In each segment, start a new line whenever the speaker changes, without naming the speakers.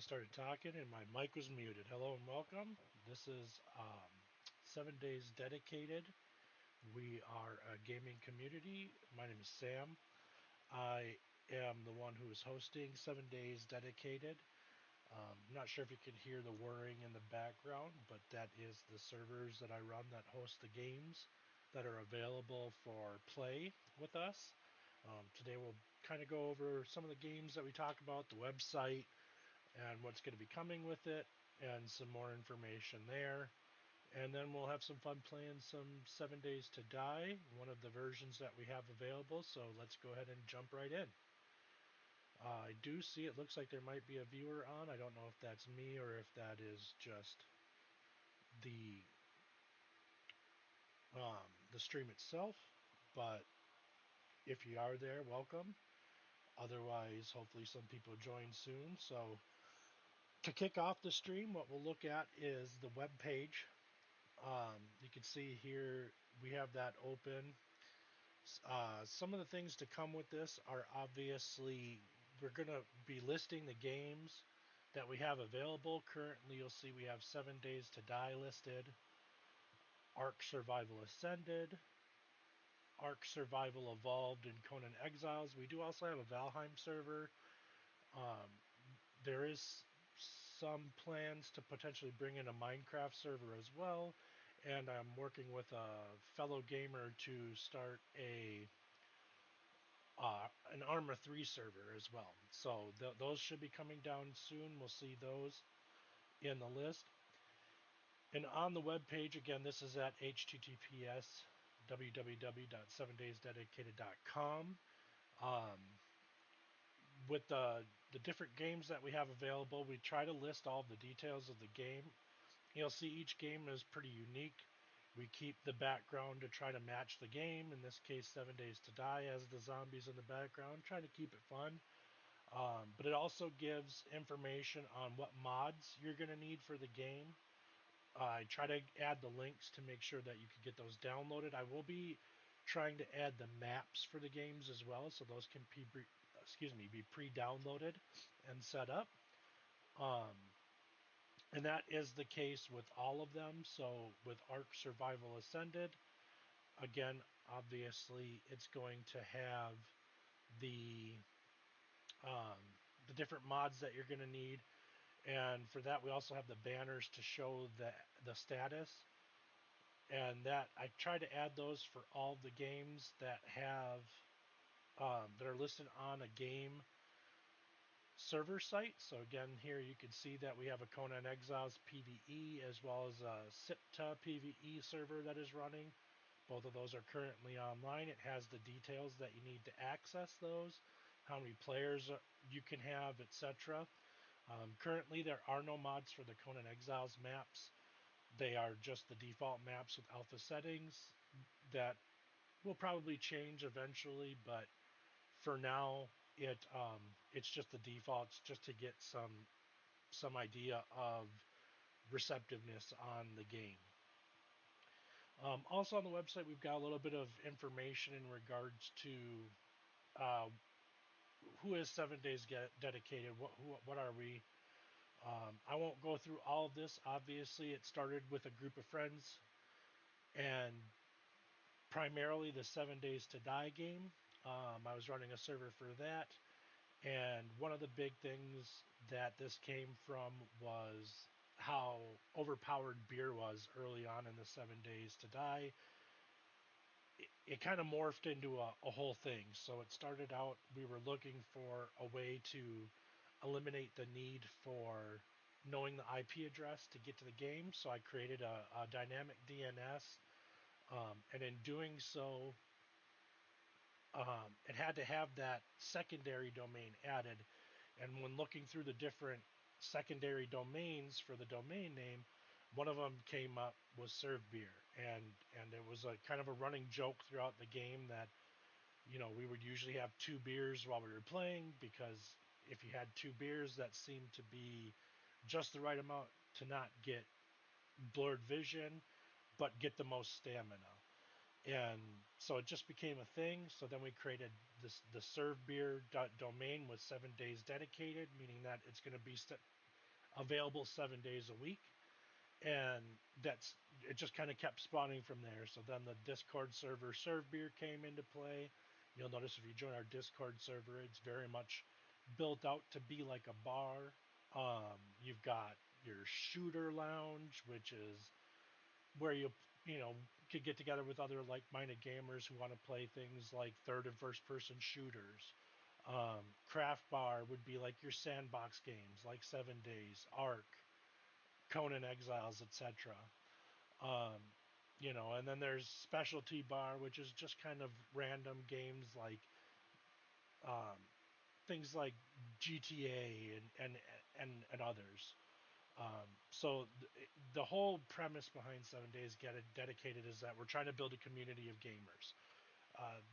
started talking and my mic was muted. Hello and welcome. This is 7 Days Dedicated. We are a gaming community. My name is Sam. I am the one who is hosting 7 Days Dedicated. I'm not sure if you can hear the whirring in the background, but that is the servers that I run that host the games that are available for play with us. Today we'll kind of go over some of the games that we talk about, the website, and what's going to be coming with it, and some more information there. And then we'll have some fun playing some 7 Days to Die, one of the versions that we have available. So let's go ahead and jump right in. I do see it looks like there might be a viewer on. I don't know if that's me or if that is just the the stream itself. But if you are there, welcome. Otherwise, hopefully some people join soon. So to kick off the stream, what we'll look at is the web page. You can see here we have that open. Some of the things to come with this are obviously we're going to be listing the games that we have available. Currently, you'll see we have 7 Days to Die listed, Ark Survival Ascended, Ark Survival Evolved, and Conan Exiles. We do also have a Valheim server. There is some plans to potentially bring in a Minecraft server as well, and I'm working with a fellow gamer to start an Arma 3 server as well. So those should be coming down soon. We'll see those in the list. And on the web page, again, this is at https www.7daysdedicated.com. With the different games that we have available, we try to list all the details of the game. You'll see each game is pretty unique. We keep the background to try to match the game. In this case, 7 Days to Die has the zombies in the background, trying to keep it fun. But it also gives information on what mods you're going to need for the game. I try to add the links to make sure that you can get those downloaded. I will be trying to add the maps for the games as well, so those can be pre-downloaded and set up. And that is the case with all of them. So with Ark Survival Ascended, again, obviously it's going to have the different mods that you're going to need. And for that, we also have the banners to show the status. And that I try to add those for all the games that have that are listed on a game server site. So again, here you can see that we have a Conan Exiles PvE as well as a SIPTA PvE server that is running. Both of those are currently online. It has the details that you need to access those, how many players you can have, etc. Currently, there are no mods for the Conan Exiles maps. They are just the default maps with alpha settings that will probably change eventually, but for now, it's just the defaults just to get some idea of receptiveness on the game. Also on the website, we've got a little bit of information in regards to who is 7 Days Dedicated, what are we. I won't go through all of this. Obviously, it started with a group of friends and primarily the 7 Days to Die game. I was running a server for that, and one of the big things that this came from was how overpowered beer was early on in the 7 Days to Die. It kind of morphed into a whole thing. So it started out, we were looking for a way to eliminate the need for knowing the IP address to get to the game. So I created a dynamic DNS, and in doing so, it had to have that secondary domain added. And when looking through the different secondary domains for the domain name, one of them came up was Serve Beer, and it was a kind of a running joke throughout the game that, you know, we would usually have 2 beers while we were playing, because if you had 2 beers, that seemed to be just the right amount to not get blurred vision, but get the most stamina. And so it just became a thing. So then we created the Serve Beer domain with 7 Days Dedicated, meaning that it's going to be available 7 days a week. And it just kind of kept spawning from there. So then the Discord server Serve Beer came into play. You'll notice if you join our Discord server, it's very much built out to be like a bar. You've got your shooter lounge, which is where you could get together with other like-minded gamers who want to play things like third and first person shooters. Craft bar would be like your sandbox games like 7 Days, Ark, Conan Exiles, etc. And then there's specialty bar, which is just kind of random games like um, things like GTA and others. So the whole premise behind 7 Days Dedicated is that we're trying to build a community of gamers.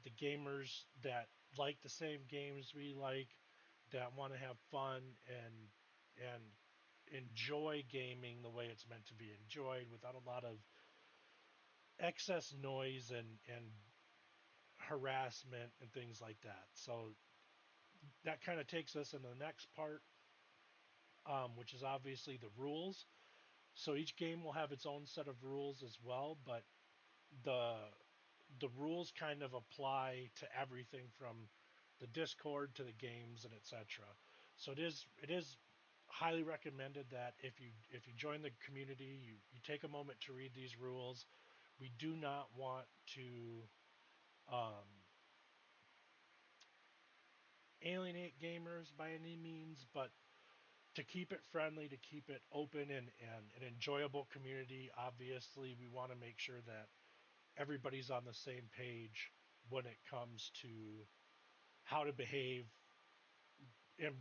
The gamers that like the same games we like, that want to have fun and enjoy gaming the way it's meant to be enjoyed without a lot of excess noise and harassment and things like that. So that kind of takes us into the next part, which is obviously the rules. So each game will have its own set of rules as well, but the the rules kind of apply to everything from the Discord to the games and etc. So it is highly recommended that if you join the community, you take a moment to read these rules. We do not want to um, alienate gamers by any means, but to keep it friendly, to keep it open and an enjoyable community, obviously we want to make sure that everybody's on the same page when it comes to how to behave in,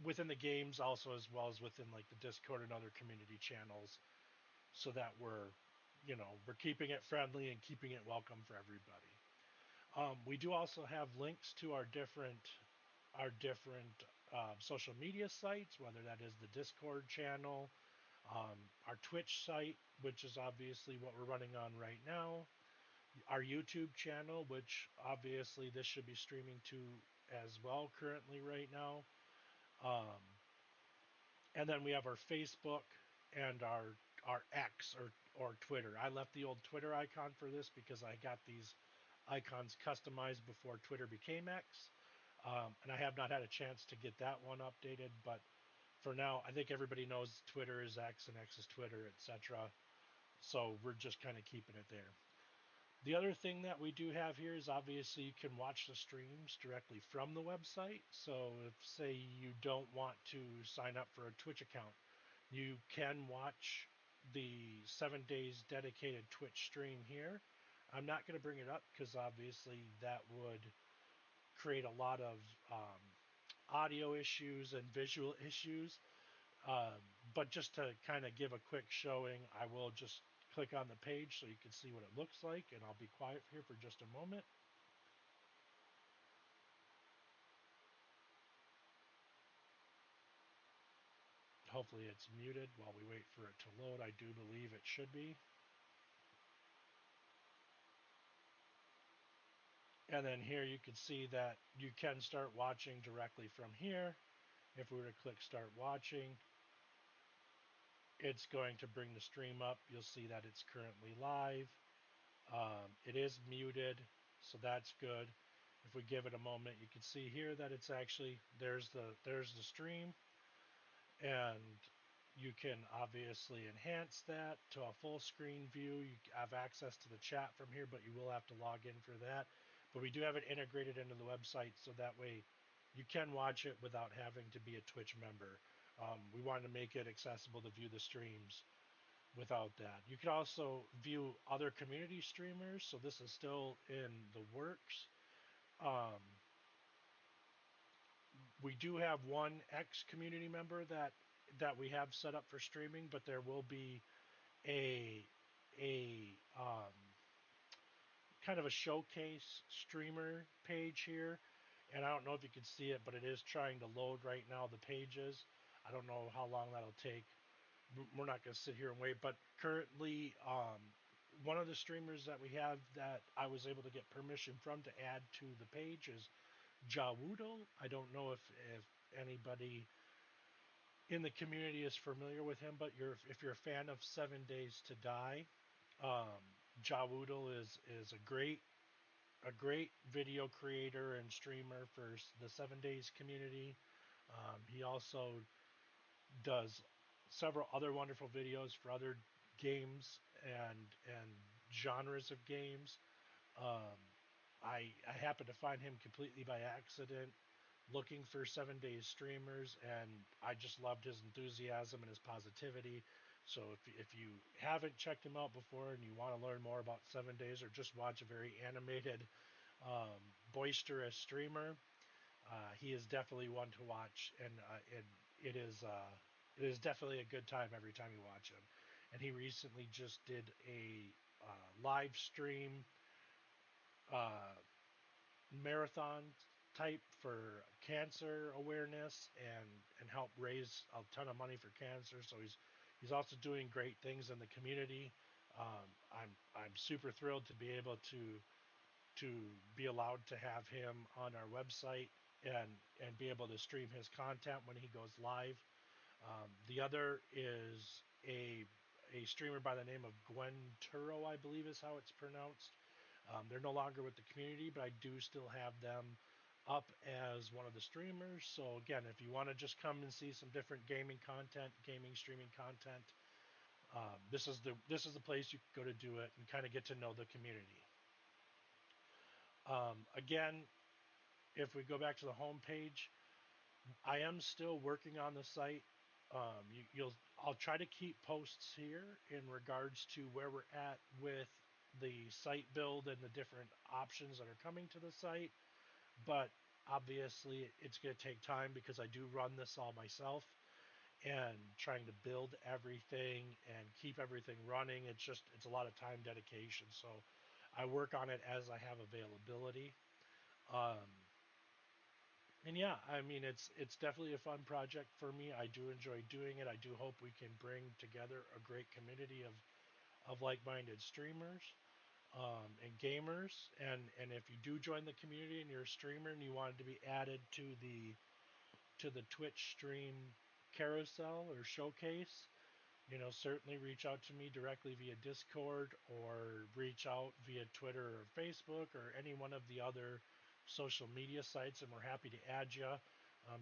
within the games, also as well as within like the Discord and other community channels, so that we're keeping it friendly and keeping it welcome for everybody. We do also have links to our different social media sites, whether that is the Discord channel, our Twitch site, which is obviously what we're running on right now, our YouTube channel, which obviously this should be streaming to as well currently right now. Um, and then we have our Facebook and our X or Twitter. I left the old Twitter icon for this because I got these icons customized before Twitter became X. And I have not had a chance to get that one updated, but for now, I think everybody knows Twitter is X and X is Twitter, etc. So we're just kind of keeping it there. The other thing that we do have here is obviously you can watch the streams directly from the website. So if, say, you don't want to sign up for a Twitch account, you can watch the 7 Days Dedicated Twitch stream here. I'm not going to bring it up because obviously that would create a lot of audio issues and visual issues. Um, but just to kind of give a quick showing, I will just click on the page so you can see what it looks like, and I'll be quiet here for just a moment. Hopefully it's muted while we wait for it to load. I do believe it should be. And then here you can see that you can start watching directly from here. If we were to click start watching, it's going to bring the stream up. You'll see that it's currently live. It is muted, so that's good. If we give it a moment, you can see here that it's actually there's the stream, and you can obviously enhance that to a full screen view. You have access to the chat from here, but you will have to log in for that. But we do have it integrated into the website, so that way you can watch it without having to be a Twitch member. We wanted to make it accessible to view the streams without that. You can also view other community streamers, so this is still in the works. Um, we do have one ex-community member that we have set up for streaming, but there will be a kind of a showcase streamer page here, and I don't know if you can see it, but it is trying to load right now, the pages. I don't know how long that'll take. We're not going to sit here and wait, but currently one of the streamers that we have that I was able to get permission from to add to the page is Jawudo. I don't know if anybody in the community is familiar with him, but if you're a fan of 7 Days to Die, um, Jawoodle is a great video creator and streamer for the 7 Days community. He also does several other wonderful videos for other games and genres of games. Um, I happened to find him completely by accident looking for 7 Days streamers, and I just loved his enthusiasm and his positivity. So if you haven't checked him out before and you want to learn more about 7 Days or just watch a very animated, boisterous streamer, he is definitely one to watch, and it is uh, it is definitely a good time every time you watch him. And he recently just did a live stream uh, marathon type for cancer awareness and help raise a ton of money for cancer. So he's also doing great things in the community. I'm super thrilled to be able to be allowed to have him on our website and be able to stream his content when he goes live. The other is a streamer by the name of Gwen Turo, I believe is how it's pronounced. They're no longer with the community, but I do still have them up as one of the streamers. So again, if you want to just come and see some different gaming content, gaming streaming content, this is the place you can go to do it and kind of get to know the community. Again, if we go back to the home page, I am still working on the site. I'll try to keep posts here in regards to where we're at with the site build and the different options that are coming to the site. But obviously, it's going to take time because I do run this all myself and trying to build everything and keep everything running. It's a lot of time dedication. So I work on it as I have availability. Um, and yeah, I mean it's definitely a fun project for me. I do enjoy doing it. I do hope we can bring together a great community of like-minded streamers and gamers. And if you do join the community and you're a streamer and you wanted to be added to the Twitch stream carousel or showcase, certainly reach out to me directly via Discord or reach out via Twitter or Facebook or any one of the other social media sites, and we're happy to add you.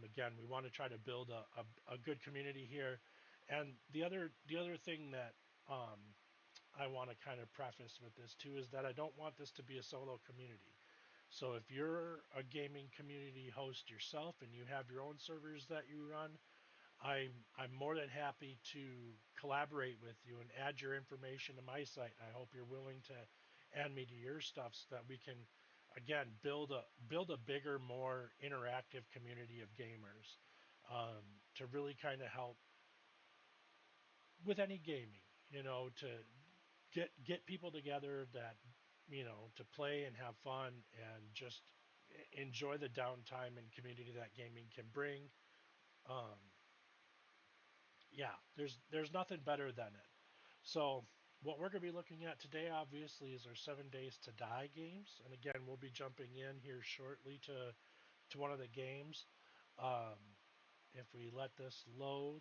Again, we want to try to build a good community here. And the other thing that um, I want to kind of preface with this too is that I don't want this to be a solo community. So if you're a gaming community host yourself and you have your own servers that you run, I'm more than happy to collaborate with you and add your information to my site. I hope you're willing to add me to your stuff so that we can again build a bigger, more interactive community of gamers to really kind of help with any gaming. To get people together that to play and have fun and just enjoy the downtime and community that gaming can bring. Um, yeah, there's nothing better than it. So what we're going to be looking at today, obviously, is our 7 Days to Die games, and again, we'll be jumping in here shortly to one of the games. Um, if we let this load,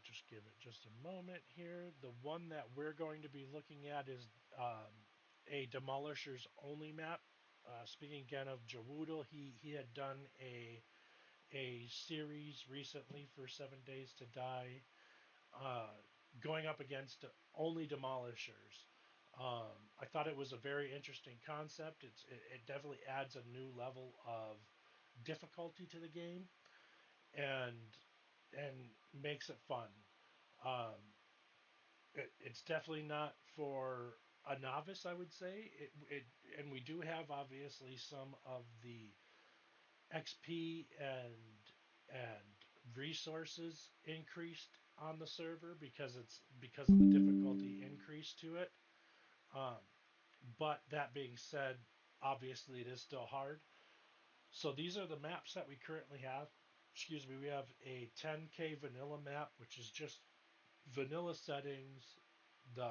just give it just a moment here. The one that we're going to be looking at is um, a Demolishers only map. Speaking again of Jawoodle, he had done a series recently for 7 Days to Die, uh, going up against only demolishers. I thought it was a very interesting concept. It definitely adds a new level of difficulty to the game and makes it fun. Um, it's definitely not for a novice, I would say. And we do have obviously some of the XP and resources increased on the server because of the difficulty increase to it. Um, but that being said, obviously it is still hard. So these are the maps that we currently have. Excuse me, we have a 10K vanilla map, which is just vanilla settings, the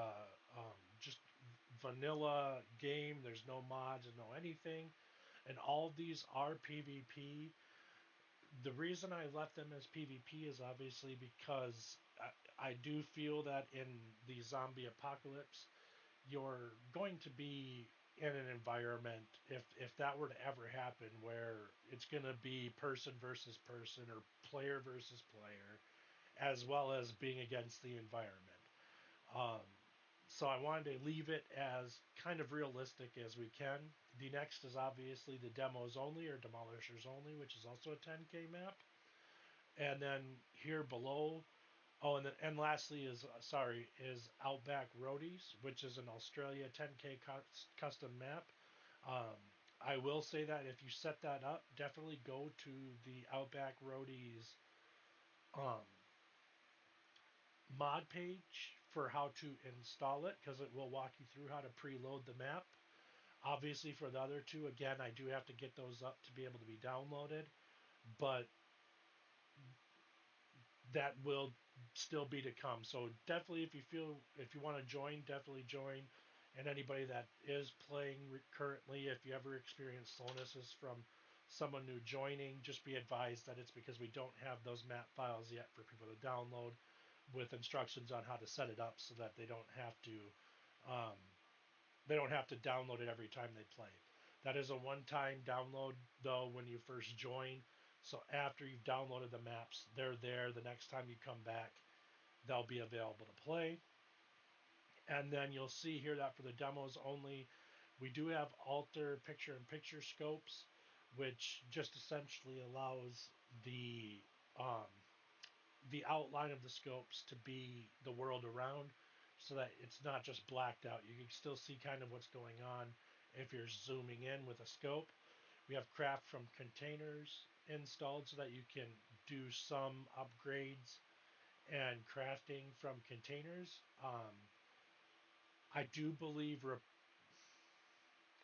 just vanilla game. There's no mods and no anything, and all of these are PvP. The reason I left them as PvP is obviously because I do feel that in the zombie apocalypse, you're going to be in an environment, if that were to ever happen, where it's going to be person versus person or player versus player, as well as being against the environment. Um, so I wanted to leave it as kind of realistic as we can. The next is obviously the demos only or demolishers only, which is also a 10K map. And then here below, oh, and lastly is Outback Roadies, which is an Australia 10K custom map. Um, I will say that if you set that up, definitely go to the Outback Roadies um, mod page for how to install it, because it will walk you through how to preload the map. Obviously, for the other two, again, I do have to get those up to be able to be downloaded, but that will still be to come. So definitely, if you want to join, definitely join. And anybody that is playing currently, if you ever experience slowness from someone new joining, just be advised that it's because we don't have those map files yet for people to download, with instructions on how to set it up so that um, they don't have to download it every time they play. That is a one-time download though when you first join. So after you've downloaded the maps, they're there. The next time you come back, they'll be available to play. And then you'll see here that for the demos only, we do have alter picture-in-picture scopes, which just essentially allows um, the outline of the scopes to be the world around, so that it's not just blacked out. You can still see kind of what's going on if you're zooming in with a scope. We have craft from containers installed so that you can do some upgrades and crafting from containers. I do believe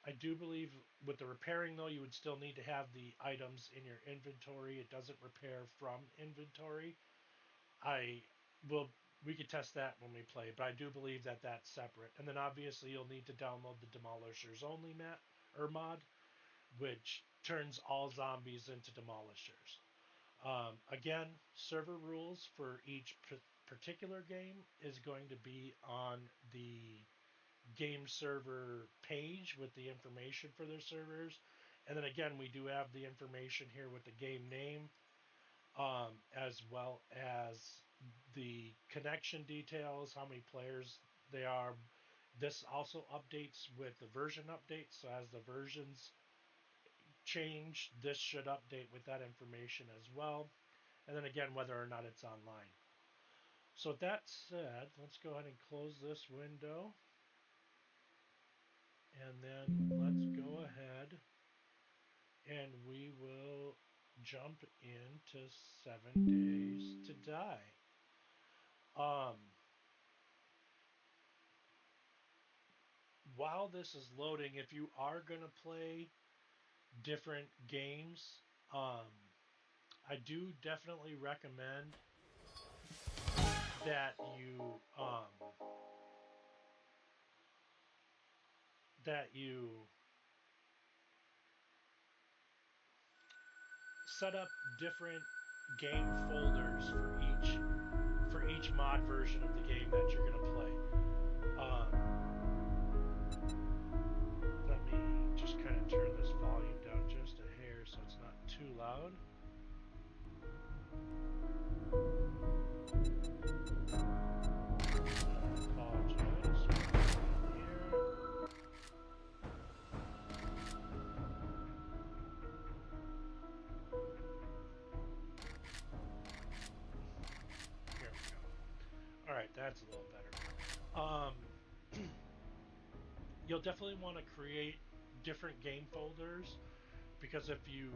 I do believe with the repairing though, you would still need to have the items in your inventory. It doesn't repair from inventory. I will. We could test that when we play, but I do believe that that's separate. And then obviously you'll need to download the Demolishers only map or mod, which turns all zombies into demolishers. Again, server rules for each particular game is going to be on the game server page with the information for their servers. And then again, we do have the information here with the game name, as well as the connection details, how many players they are. This also updates with the version updates. So as the versions change, this should update with that information as well. And then again, whether or not it's online. So with that said, let's go ahead and close this window. And then let's go ahead and we will jump into 7 Days to Die. While this is loading, if you are going to play different games, I do definitely recommend that you set up different game folders for each mod version of the game that you're going to play. Let me just kind of turn this volume down just a hair so it's not too loud. I apologize. Here. Here we go. All right, that's a little better. You'll definitely want to create different game folders, because if you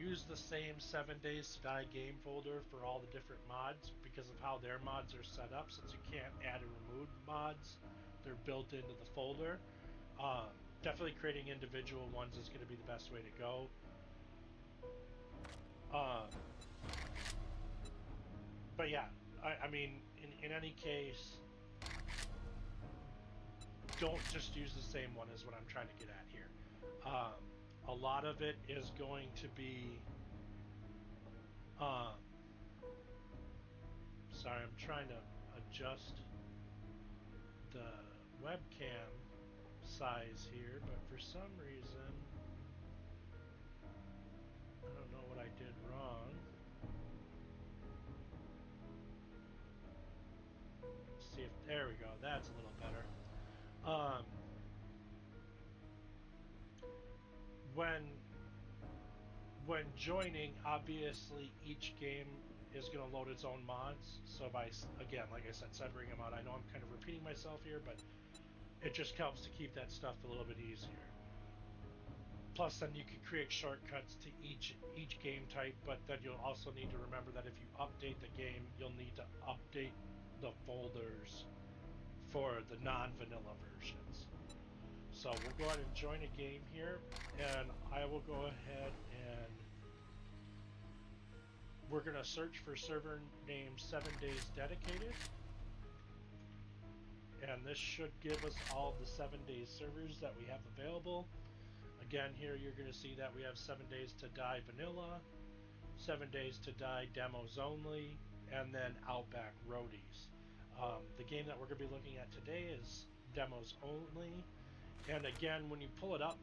use the same 7 Days to Die game folder for all the different mods, because of how their mods are set up, since you can't add and remove mods, they're built into the folder. Um, Definitely creating individual ones is going to be the best way to go. Um, but yeah, I mean, in any case, don't just use the same one, is what I'm trying to get at here. Um, a lot of it is going to be Um, Sorry, I'm trying to adjust the webcam size here, but for some reason, I don't know what I did wrong. Let's see if, there we go, that's a little better. Um, when when joining, obviously each game is going to load its own mods. So by, again, like I said, severing them out, I know I'm kind of repeating myself here, but it just helps to keep that stuff a little bit easier. Plus, then you can create shortcuts to each game type, but then you'll also need to remember that if you update the game, you'll need to update the folders for the non-vanilla versions. So we'll go ahead and join a game here, and I will go ahead and we're going to search for server name 7DaysDedicated, and this should give us all the 7 days servers that we have available. Again, here you're going to see that we have 7 Days to Die Vanilla, 7 Days to Die Demos Only, and then Outback Roadies. The game that we're going to be looking at today is Demos Only, and again, when you pull it up,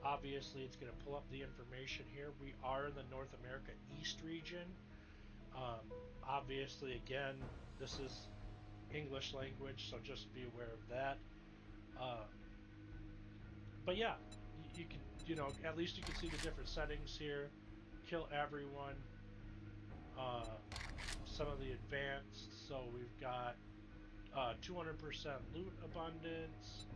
obviously it's going to pull up the information here. We are in the North America East region. Obviously, again, this is English language, so just be aware of that. But yeah, you can, at least you can see the different settings here. Kill everyone. Some of the advanced, so we've got 200% loot abundance.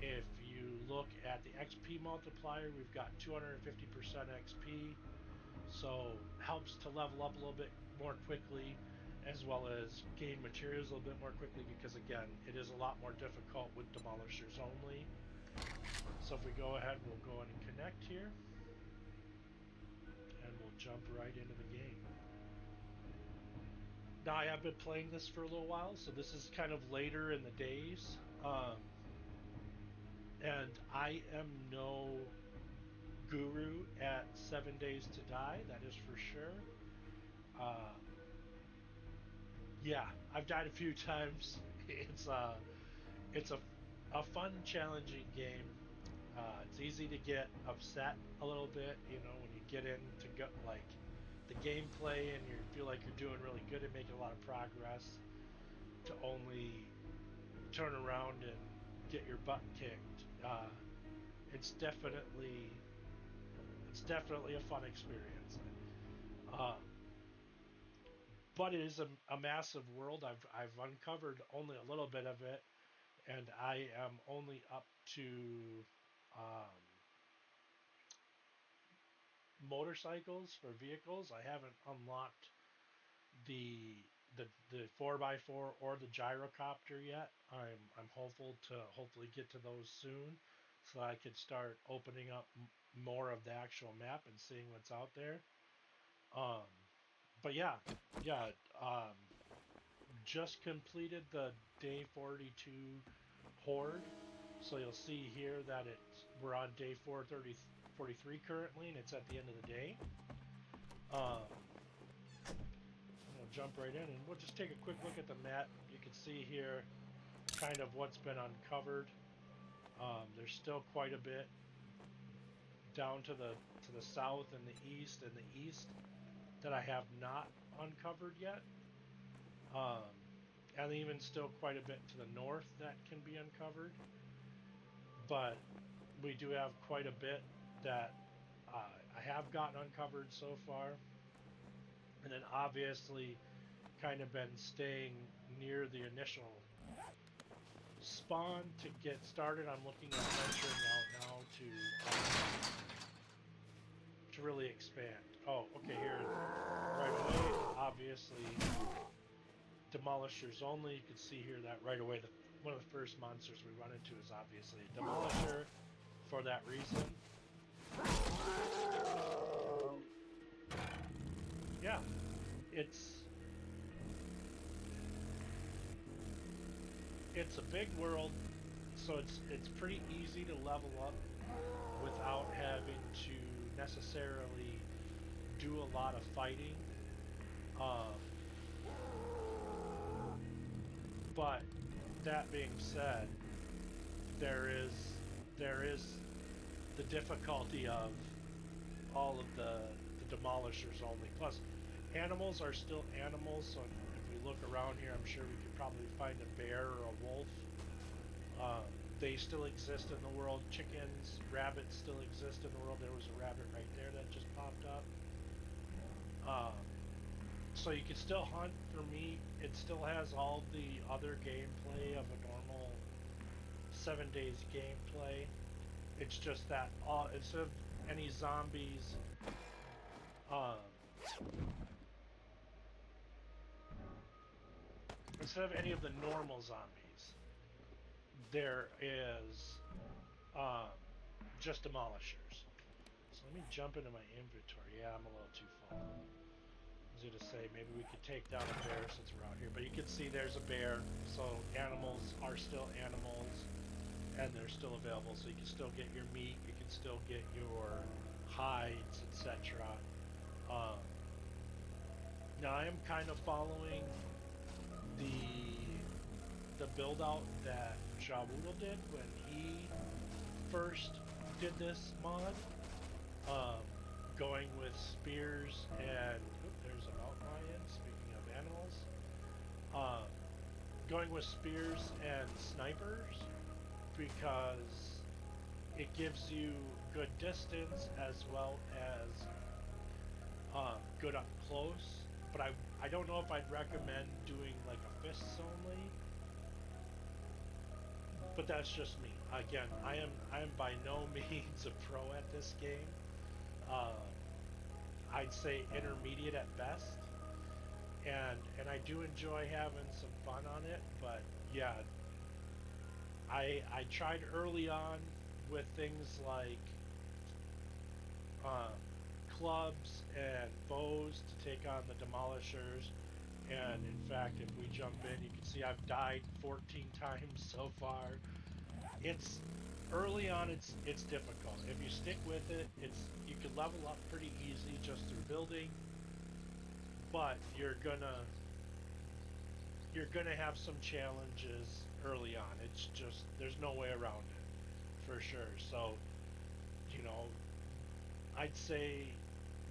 If you look at the XP multiplier, we've got 250% XP, so helps to level up a little bit more quickly, as well as gain materials a little bit more quickly, because again, it is a lot more difficult with demolishers only. So if we go ahead, we'll go ahead and connect here, and we'll jump right into the game. Now, I have been playing this for a little while, so this is kind of later in the days, and I am no guru at 7 Days to Die, that is for sure. Yeah, I've died a few times. It's a fun, challenging game. It's easy to get upset a little bit, when you get into like the gameplay and you feel like you're doing really good and making a lot of progress, to only turn around and get your butt kicked. It's definitely a fun experience. Uh, but it is a massive world. I've uncovered only a little bit of it, and I am only up to motorcycles for vehicles. I haven't unlocked the the 4x4 or the gyrocopter yet. I'm hopeful to hopefully get to those soon, so I could start opening up more of the actual map and seeing what's out there. But yeah, yeah. Just completed the day 42 horde, so you'll see here that we're on day 43 currently, and it's at the end of the day. We'll jump right in, and we'll just take a quick look at the map. You can see here kind of what's been uncovered. There's still quite a bit down to the south and the east that I have not uncovered yet. And even still quite a bit to the north that can be uncovered. But we do have quite a bit that I have gotten uncovered so far. And then obviously kind of been staying near the initial spawn to get started. I'm looking at venturing out now to really expand. Oh, okay, here right away, obviously demolishers only. You can see here that right away one of the first monsters we run into is obviously a demolisher for that reason. Yeah, it's a big world, so it's pretty easy to level up without having to necessarily do a lot of fighting. Um, but that being said, there is there is the difficulty of all of the demolishers only. Plus, animals are still animals. So if we look around here, I'm sure we could probably find a bear or a wolf. Um, they still exist in the world. Chickens, rabbits still exist in the world. There was a rabbit right there that just popped up. Um, so you can still hunt for meat. It still has all the other gameplay of a normal 7 days gameplay. It's just that instead of any zombies, um, instead of any of the normal zombies, there is um, just demolishers. So let me jump into my inventory. Yeah, I'm a little too full. I was gonna say maybe we could take down a bear since we're out here, but you can see there's a bear. So animals are still animals, and they're still available. So you can still get your meat, you can still get your hides, etc. Um, Now I am kind of following the build out that Jawudo did when he first did this mod. Um, Going with spears and there's a mountain lion. Speaking of animals, um, going with spears and snipers because it gives you good distance as well as good up close. But I don't know if I'd recommend doing like a fists only. But that's just me. Again, I am by no means a pro at this game. Uh, I'd say intermediate at best, and I do enjoy having some fun on it. But yeah, I tried early on with things like um, clubs and bows to take on the demolishers. And in fact, if we jump in, you can see I've died 14 times so far. It's early on. It's difficult. If you stick with it, you can level up pretty easy just through building. But you're gonna have some challenges early on. It's just there's no way around it for sure. So you know, I'd say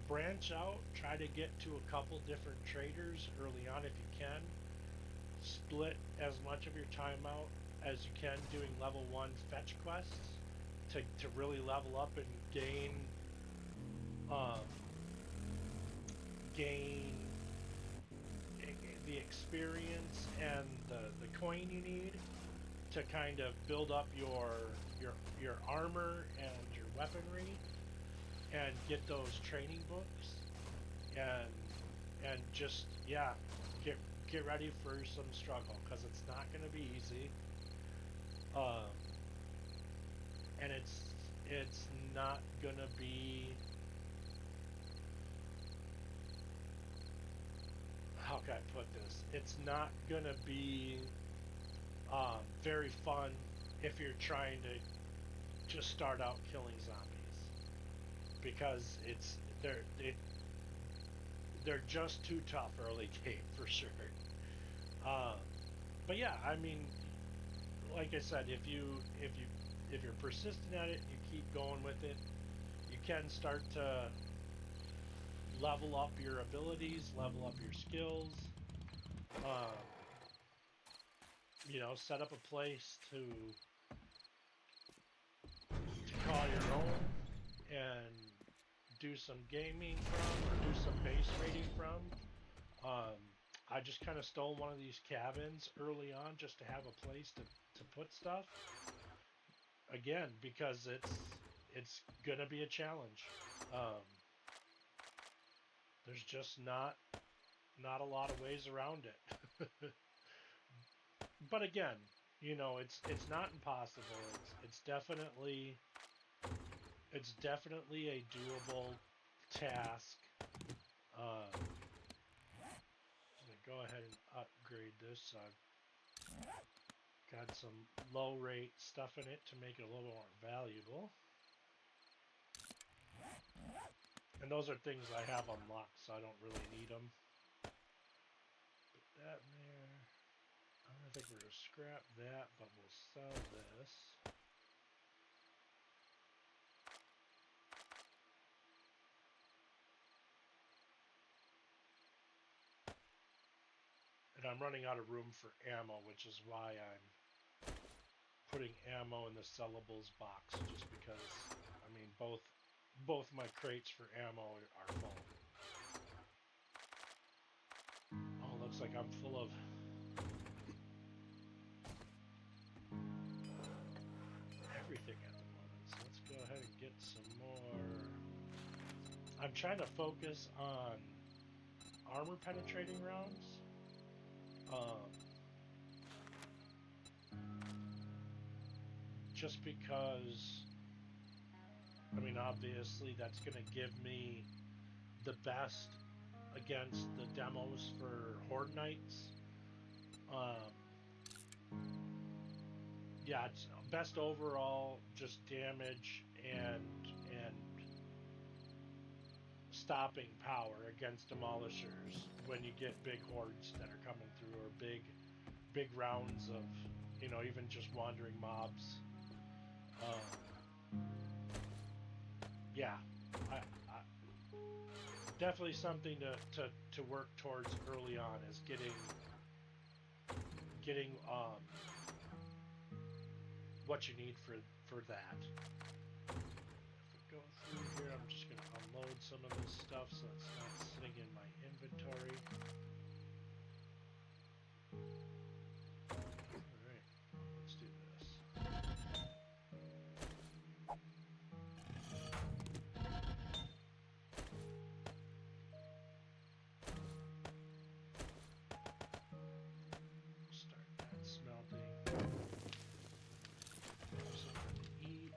branch out, try to get to a couple different traders early on if you can. Split as much of your time out as you can doing level 1 fetch quests to really level up and um, gain the experience and the coin you need to kind of build up your armor and your weaponry and get those training books and just yeah get get ready for some struggle because it's not going to be easy. um, and it's not going to be, how can I put this, it's not going to be very fun if you're trying to just start out killing zombies because they're just too tough early game for sure. Um, but yeah, I mean, like I said, if you're persistent at it, you keep going with it, you can start to level up your abilities, level up your skills. Um, Set up a place to call your own and do some gaming from, or do some base raiding from. Um, I just kind of stole one of these cabins early on just to have a place to put stuff. Again, because it's gonna be a challenge. Um, there's just not a lot of ways around it. But again, it's not impossible. It's definitely a doable task. I'm gonna go ahead and upgrade this. I've got some low rate stuff in it to make it a little more valuable. And those are things I have unlocked, so I don't really need them. that in there. I think we're going to scrap that, but we'll sell this. And I'm running out of room for ammo, which is why I'm putting ammo in the sellables box, just because, I mean, both my crates for ammo are full. Oh, looks like I'm full of everything at the moment. So let's go ahead and get some more. I'm trying to focus on armor penetrating rounds. Just because, I mean, obviously that's going to give me the best against the demos for Horde Knights. Yeah, it's best overall, just damage and stopping power against demolishers when you get big hordes that are coming through, or big rounds of, you know, even just wandering mobs. Yeah, I definitely something to work towards early on is getting what you need for that. If we go through here, I'm just going to unload some of this stuff so it's not sitting in my inventory. Alright, let's do this. Start that smelting. Something to eat.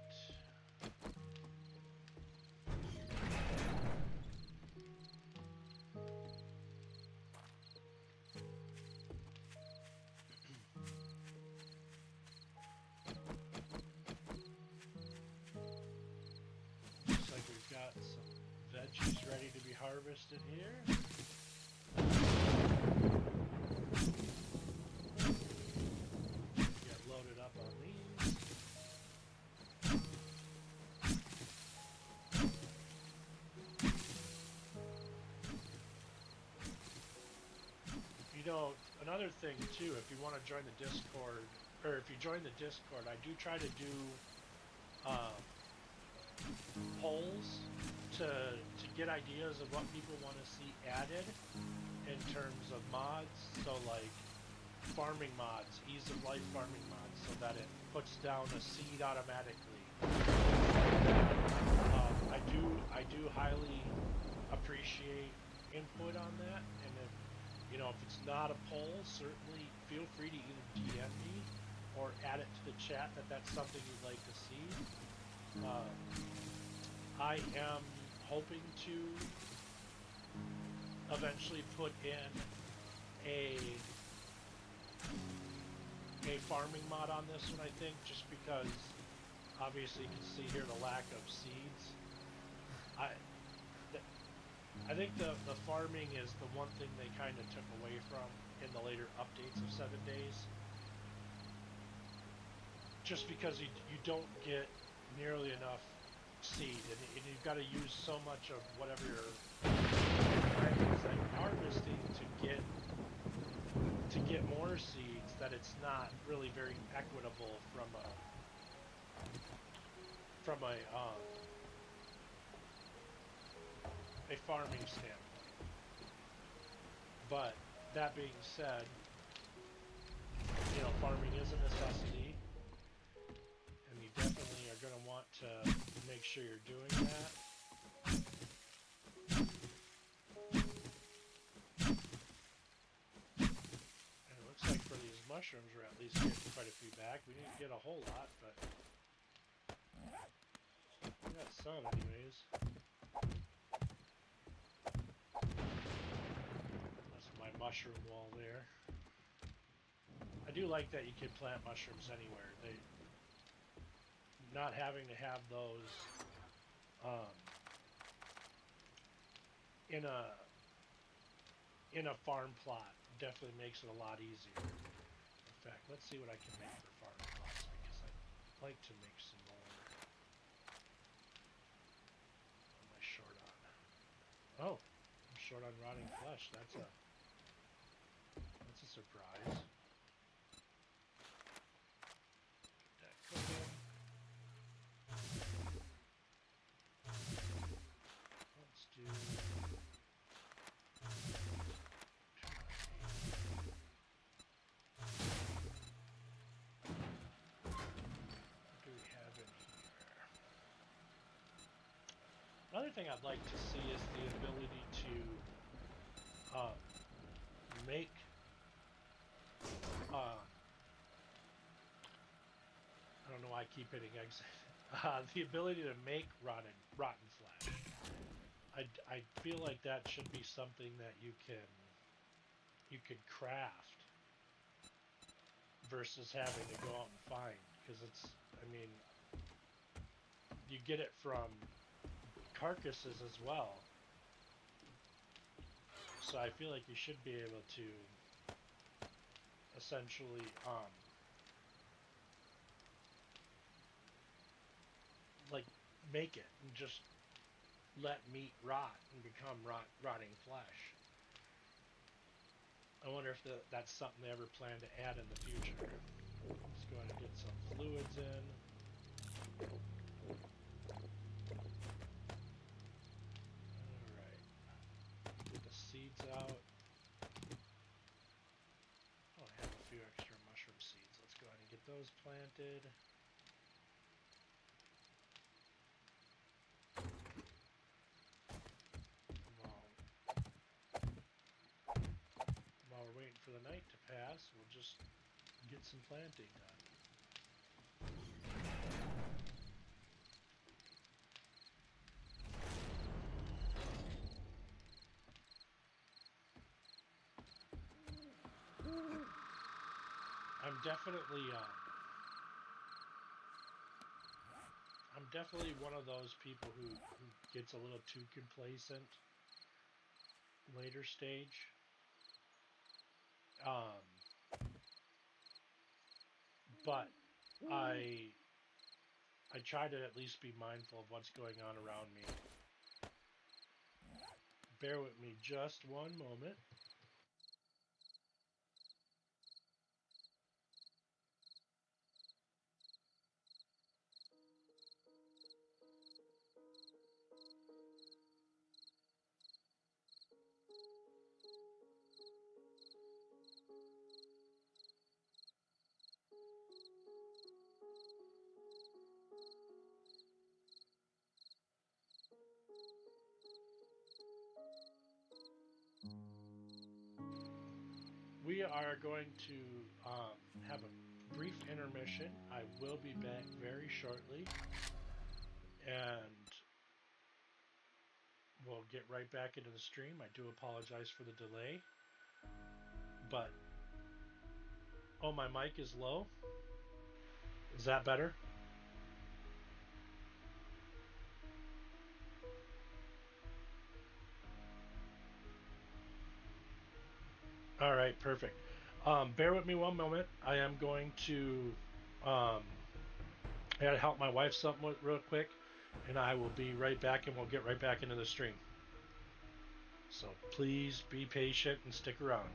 Looks like we've got some veggies ready to be harvested here. Get loaded up on these. You know, another thing too, if you want to join the Discord, or if you join the Discord, I do try to do polls to get ideas of what people want to see added in terms of mods. So like farming mods, ease of life farming mods, so that it puts down a seed automatically. I do highly appreciate input on that, and if you know, if it's not a poll, certainly feel free to either DM me or add it to the chat that's something you'd like to see. I am hoping to eventually put in a farming mod on this one, I think, just because obviously you can see here the lack of seeds. I think the farming is the one thing they kind of took away from in the later updates of 7 Days. Just because you don't get nearly enough seed, and you've got to use so much of whatever you're harvesting to get more seeds that it's not really very equitable from a farming standpoint. But that being said, you know, farming is a necessity, and you definitely are going to want to make sure you're doing that. And it looks like for these mushrooms, we're at least getting quite a few back. We didn't get a whole lot, but we got some anyways. That's my mushroom wall there. I do like that you can plant mushrooms anywhere. They not having to have those in a farm plot definitely makes it a lot easier. In fact, let's see what I can make for farm plots, because I'd like to make some more. What am I short on? Oh, I'm short on rotting flesh. That's a surprise. Get that cooking. Let's do 290. What do we have in here? Another thing I'd like to see is the ability to make I don't know why I keep hitting exit. The ability to make rotten flesh. I feel like that should be something that you could craft versus having to go out and find, because I mean, you get it from carcasses as well. So I feel like you should be able to essentially like make it and just let meat rot and become rotting flesh. I wonder if that's something they ever plan to add in the future. Let's go ahead and get some fluids in. Alright. Get the seeds out. Oh, I have a few extra mushroom seeds. Let's go ahead and get those planted. While we're waiting for the night to pass, we'll just get some planting done. I'm definitely one of those people who gets a little too complacent later stage. But I try to at least be mindful of what's going on around me. Bear with me just one moment. We are going to have a brief intermission. I will be back very shortly, and we'll get right back into the stream. I do apologize for the delay, but oh, my mic is low. Is that better? All right, perfect. Bear with me one moment. I am going to I gotta help my wife something real quick, and I will be right back, and we'll get right back into the stream. So please be patient and stick around.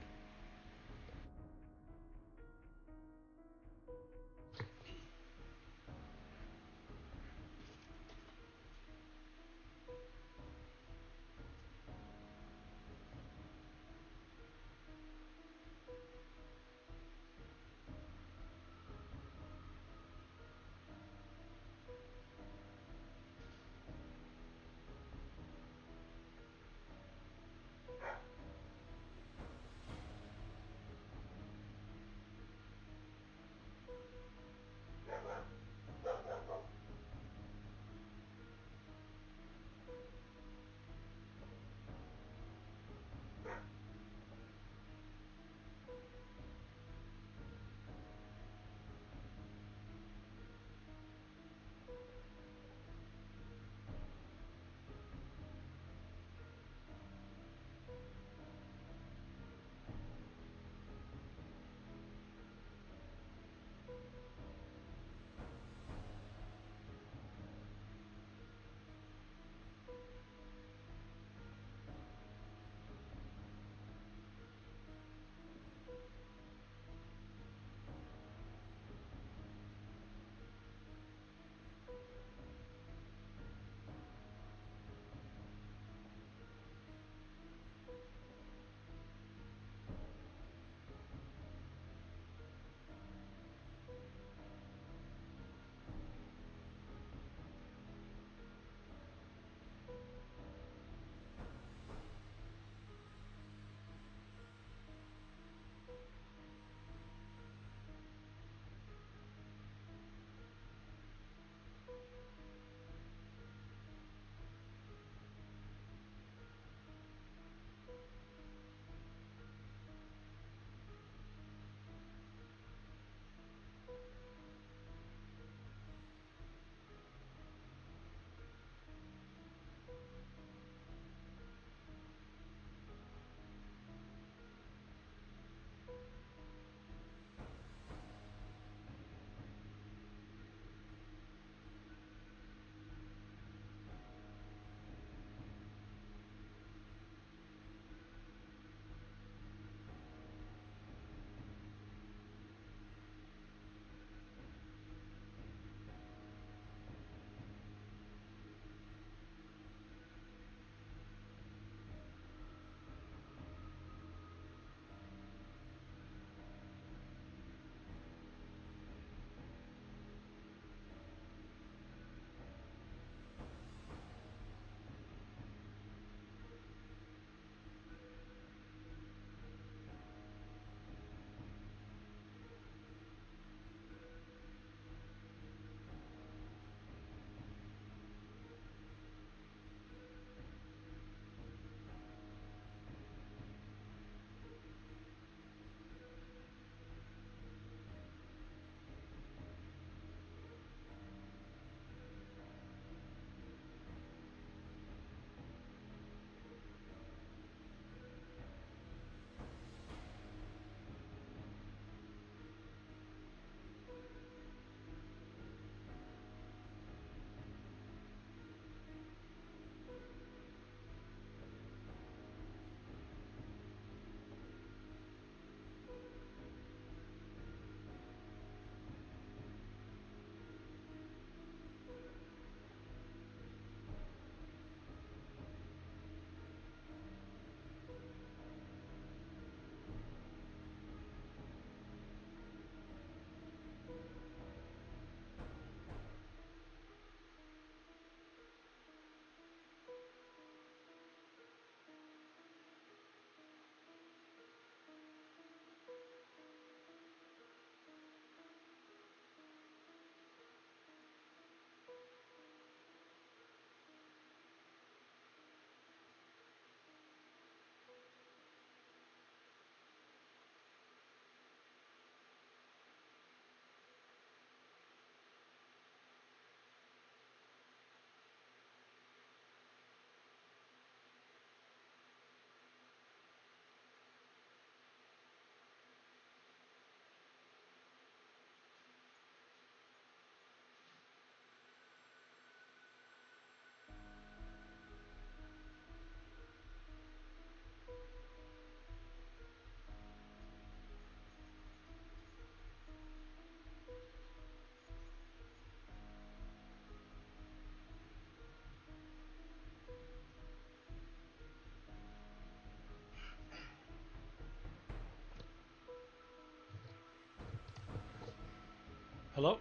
Hello?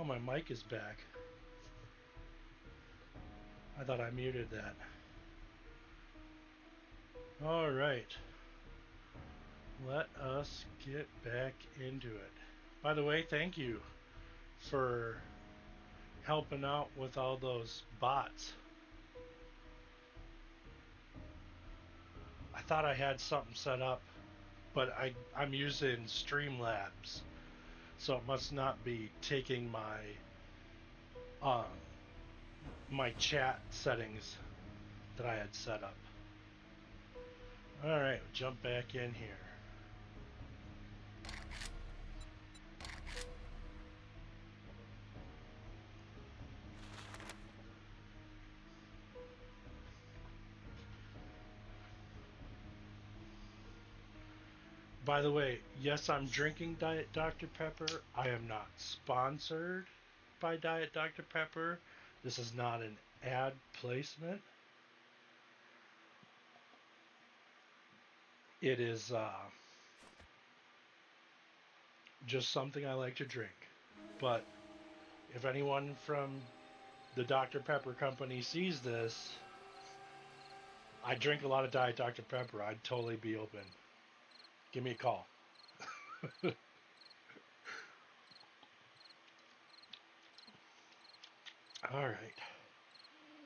Oh, my mic is back. I thought I muted that. All right. Let us get back into it. By the way, thank you for helping out with all those bots. I thought I had something set up, but I'm using Streamlabs, so it must not be taking um, my chat settings that I had set up. All right, jump back in here. By the way, yes, I'm drinking Diet Dr. Pepper. I am not sponsored by Diet Dr. Pepper. This is not an ad placement. It is just something I like to drink. But if anyone from the Dr. Pepper company sees this, I drink a lot of Diet Dr. Pepper. I'd totally be open. Give me a call. All right.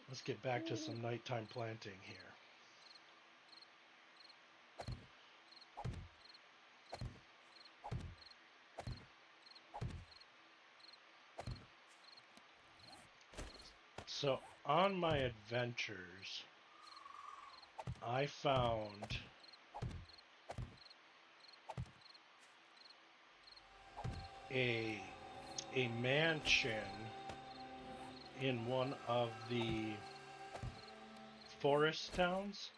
Let's get back to some nighttime planting here. So, on my adventures, I found a mansion in one of the forest towns.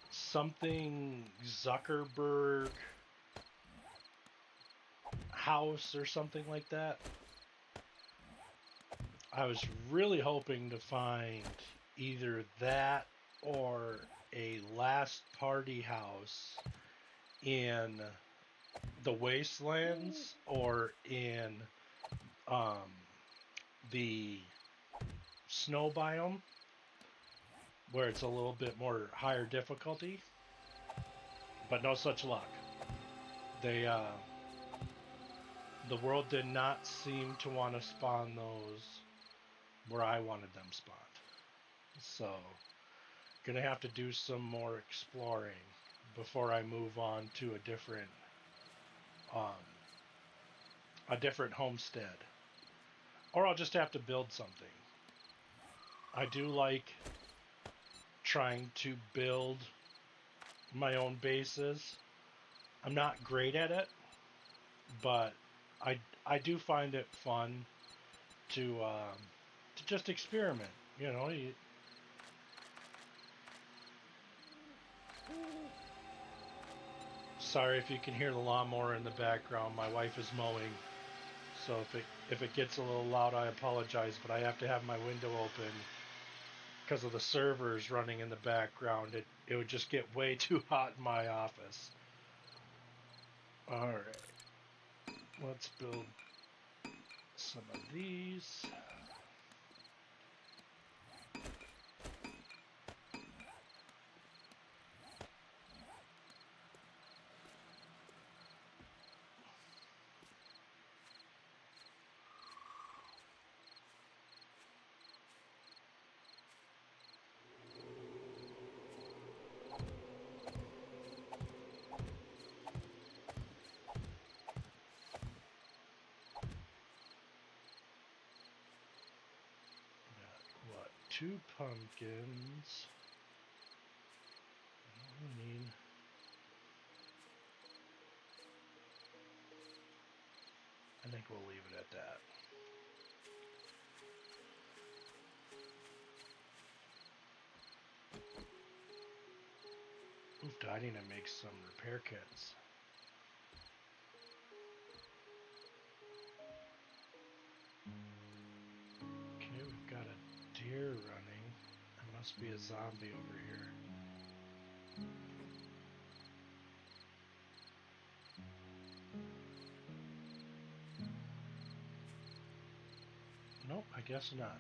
Something Zuckerberg house or something like that. I was really hoping to find either that or a last party house in the wastelands or in um, the snow biome where it's a little bit more higher difficulty, but no such luck. They the world did not seem to want to spawn those where I wanted them spawned. So, gonna have to do some more exploring before I move on to um, a different homestead, or I'll just have to build something. I do like trying to build my own bases. I'm not great at it, but I do find it fun to just experiment. You know, sorry if you can hear the lawnmower in the background. My wife is mowing, so if it gets a little loud, I apologize. But I have to have my window open because of the servers running in the background. It would just get way too hot in my office. All right, let's build some of these. What? 2 pumpkins. I need. I think we'll leave it at that. Oof, I need to make some repair kits. Okay, we've got a deer running. There must be a zombie over here. Nope, I guess not.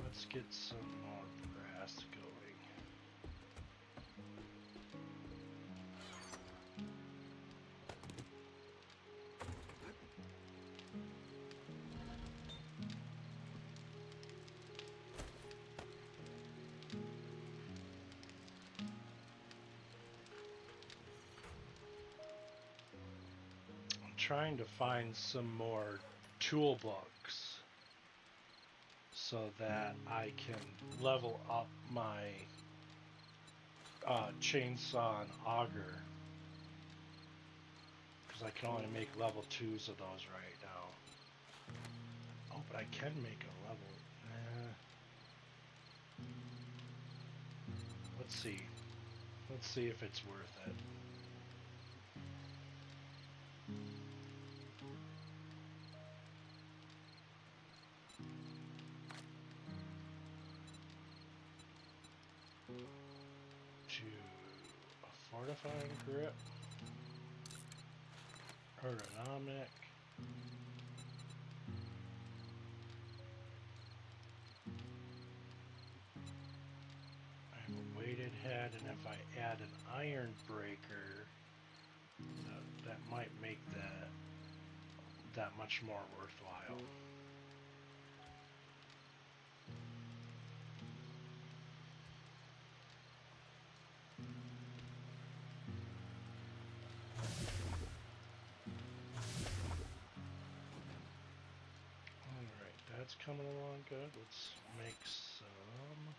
Let's get some more grass going. I'm trying to find some more tool books so that I can level up my chainsaw and auger, because I can only make level 2s of those right now. Oh, but I can make a level. Let's see. Let's see if it's worth it. To a fortifying grip, ergonomic, I have a weighted head, and if I add an iron breaker, that might make that much more worthwhile. Alright, that's coming along good. Let's make some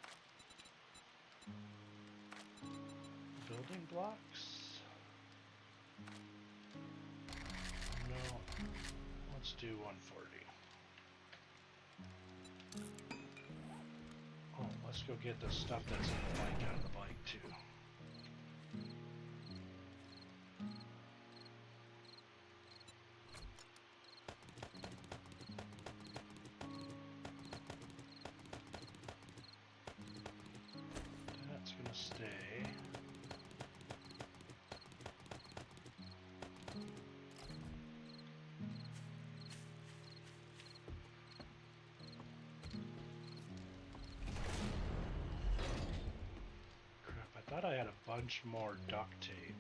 building blocks. No, let's do 140. Oh, let's go get the stuff that's in the bike out of the bike too. That's gonna stay. Crap, I thought I had a bunch more duct tape.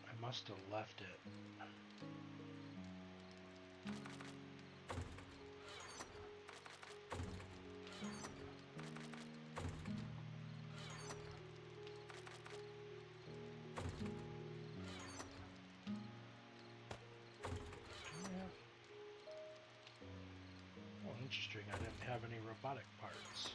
I must have left it. Oh, interesting. I didn't have any robotic parts.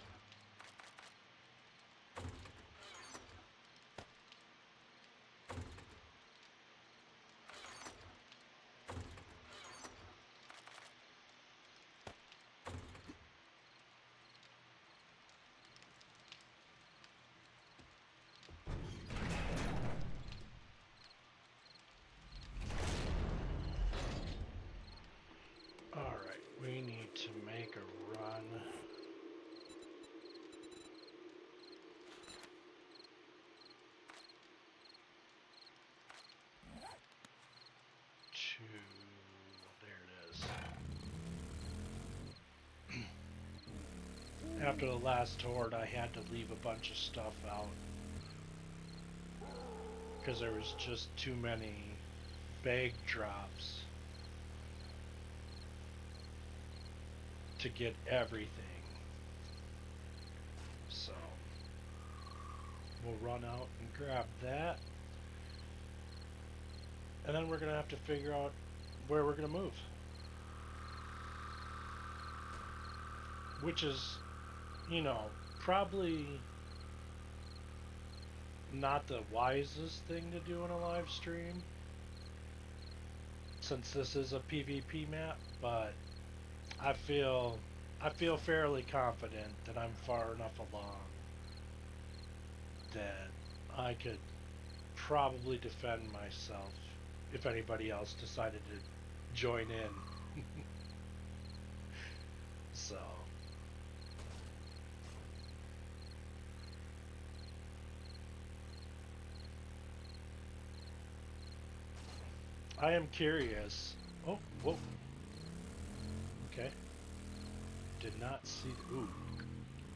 Alright, we need to make a run. To... there it is. After the last horde, I had to leave a bunch of stuff out, because there was just too many bag drops to get everything. So we'll run out and grab that, and then we're gonna have to figure out where we're gonna move, which is, you know, probably not the wisest thing to do in a live stream, since this is a PvP map, but I feel fairly confident that I'm far enough along that I could probably defend myself if anybody else decided to join in. So I am curious. Oh, whoa. Okay. Did not see. Ooh,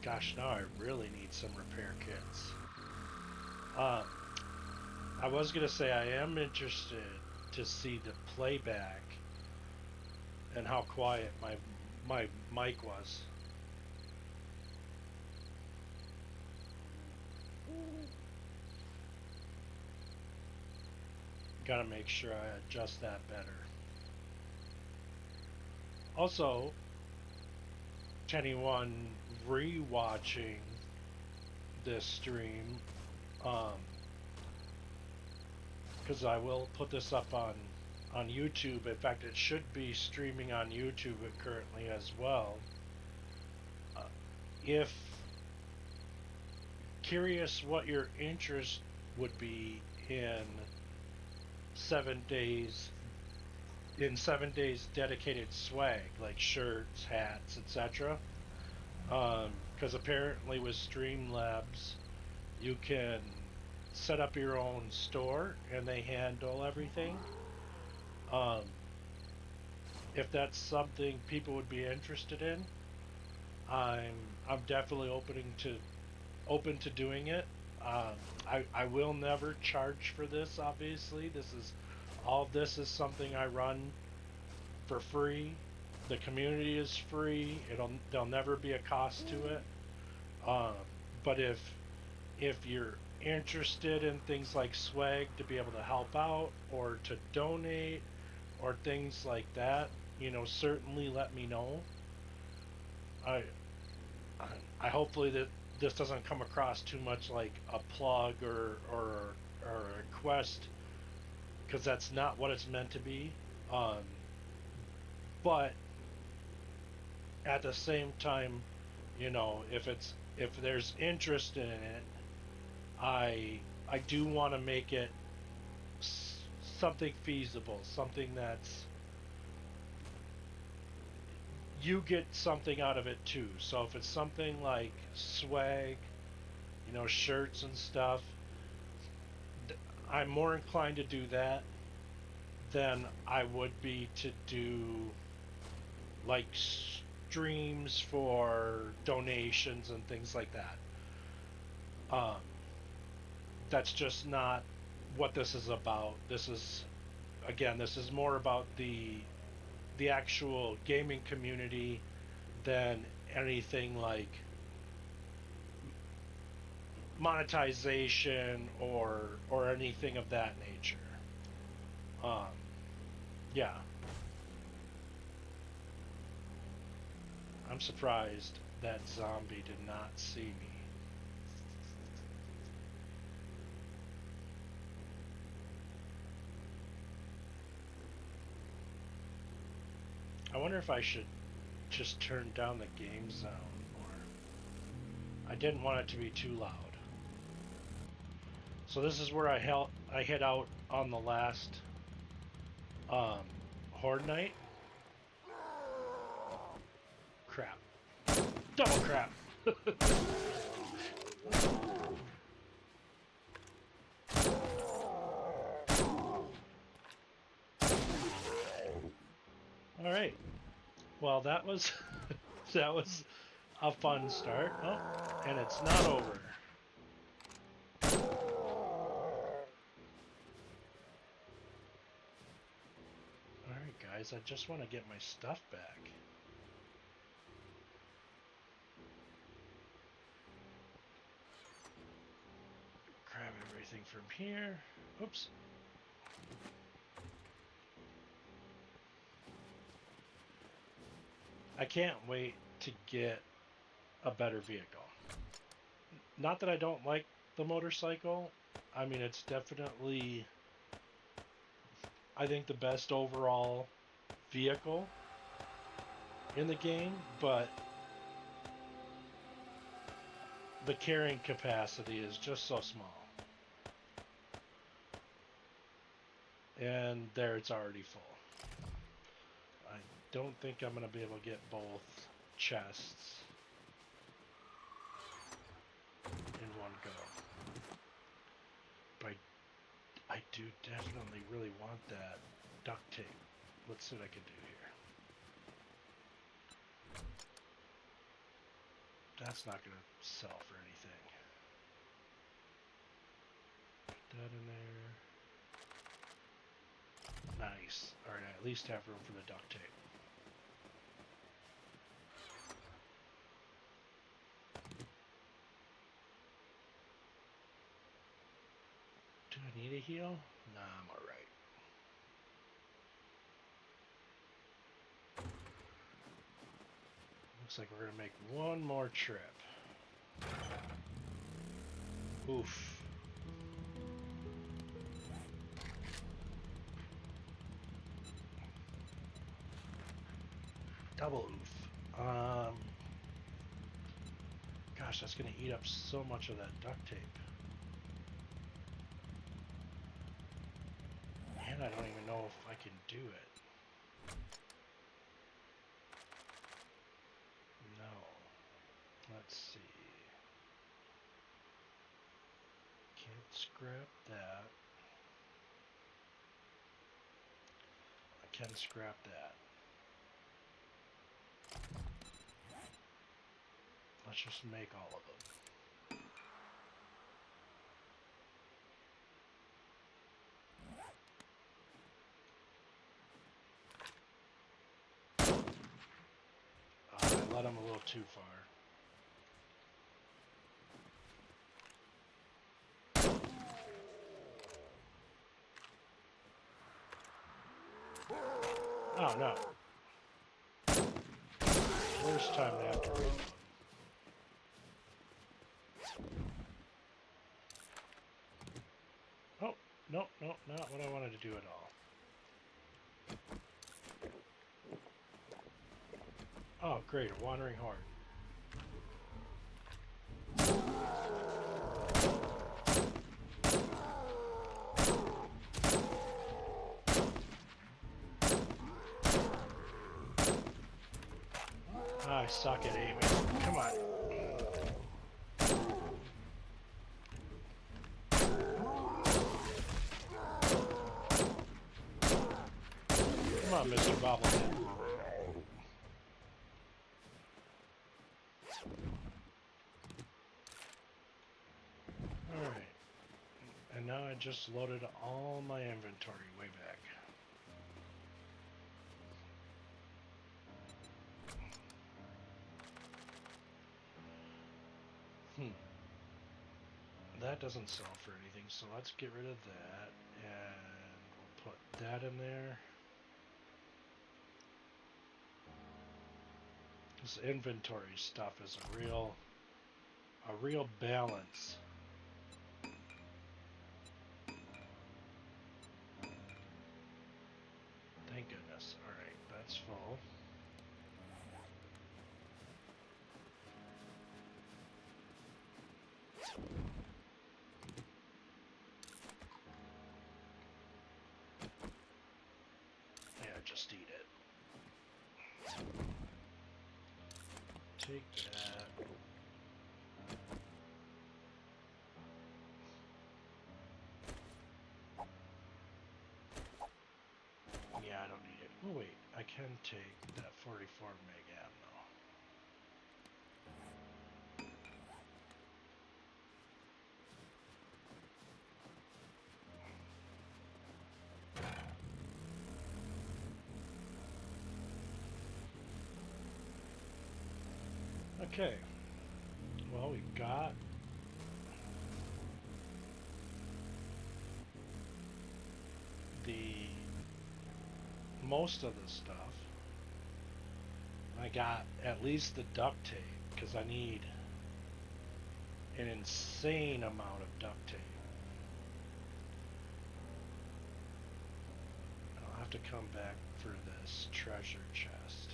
gosh, now I really need some repair kits. Um, I was gonna say I am interested to see the playback and how quiet my mic was. Gotta make sure I adjust that better. Also, to anyone re-watching this stream, because I will put this up on YouTube. In fact, it should be streaming on YouTube currently as well. If curious what your interest would be in 7 days 7 days dedicated swag like shirts, hats, etc. Because apparently with Streamlabs you can set up your own store and they handle everything. Um, if that's something people would be interested in, I'm I'm definitely open to doing it. I will never charge for this. Obviously, this is something I run for free. The community is free. There'll never be a cost to it. Um, but if you're interested in things like swag to be able to help out or to donate or things like that, certainly let me know. I I hopefully that this doesn't come across too much like a plug or a request because that's not what it's meant to be. Um, but at the same time, if there's interest in it, I I do want to make it something feasible, something that's you get something out of it too. So if it's something like swag, shirts and stuff, I'm more inclined to do that than I would be to do like streams for donations and things like that. Um, that's just not what this is about. This is more about the actual gaming community than anything like monetization or anything of that nature. Um, yeah, I'm surprised that zombie did not see me. I wonder if I should just turn down the game zone more. I didn't want it to be too loud. So this is where I hit out on the last um, Horde Night. Crap. Double crap. All right. Well, that was that was a fun start. Oh, and it's not over. All right, guys. I just want to get my stuff back. Grab everything from here. Oops. I can't wait to get a better vehicle. Not that I don't like the motorcycle. I mean, it's definitely I think, the best overall vehicle in the game, but the carrying capacity is just so small. And there, it's already full. I don't think I'm going to be able to get both chests in one go. But I do definitely really want that duct tape. Let's see what I can do here. That's not going to sell for anything. Put that in there. Nice. Alright, I at least have room for the duct tape. Do I need a heal? Nah, I'm alright. Looks like we're going to make one more trip. Oof. Double oof. Gosh, that's going to eat up so much of that duct tape. And I don't even know if I can do it. No. Let's see. Can't scrap that. I can scrap that. Let's just make all of them. I let him a little too far. Oh no. Worst time to have to reload. Oh, no, no, not what I wanted to do at all. Oh, great, a wandering horde. I suck at aiming. Come on. Come on, Mr. Bobblehead. Alright. And now I just loaded all my inventory way back. That doesn't sell for anything, so let's get rid of that, and we'll put that in there. This inventory stuff is a real balance. Thank goodness. Alright, that's full. Yeah, just eat it. Take that. Yeah, I don't need it. Oh wait, I can take that 44 meg ammo. Okay. Well, we got the most of the stuff. I got at least the duct tape because I need an insane amount of duct tape. to come back for this treasure chest.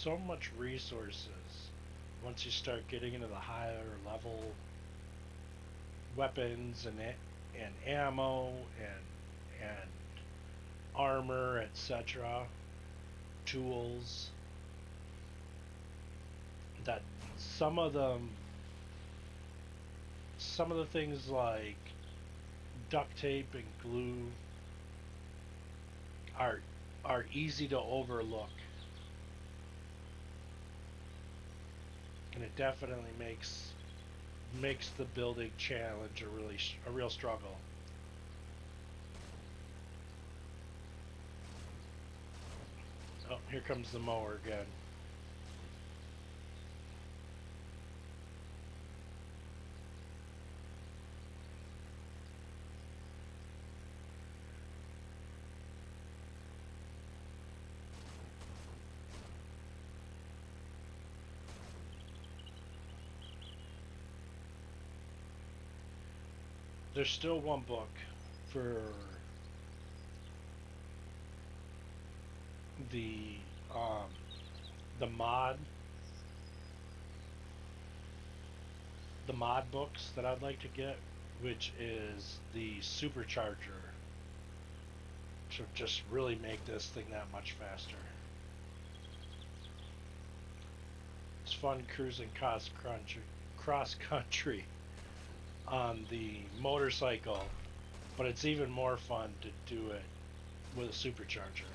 So much resources once you start getting into the higher level weapons and ammo and armor, etc., tools, that some of them some of the things like duct tape and glue are are easy to overlook, and it definitely makes the building challenge a real struggle. Oh, here comes the mower again. There's still one book for the um, the mod books that I'd like to get, which is the supercharger to just really make this thing that much faster. It's fun cruising cross country on the motorcycle, but it's even more fun to do it with a supercharger.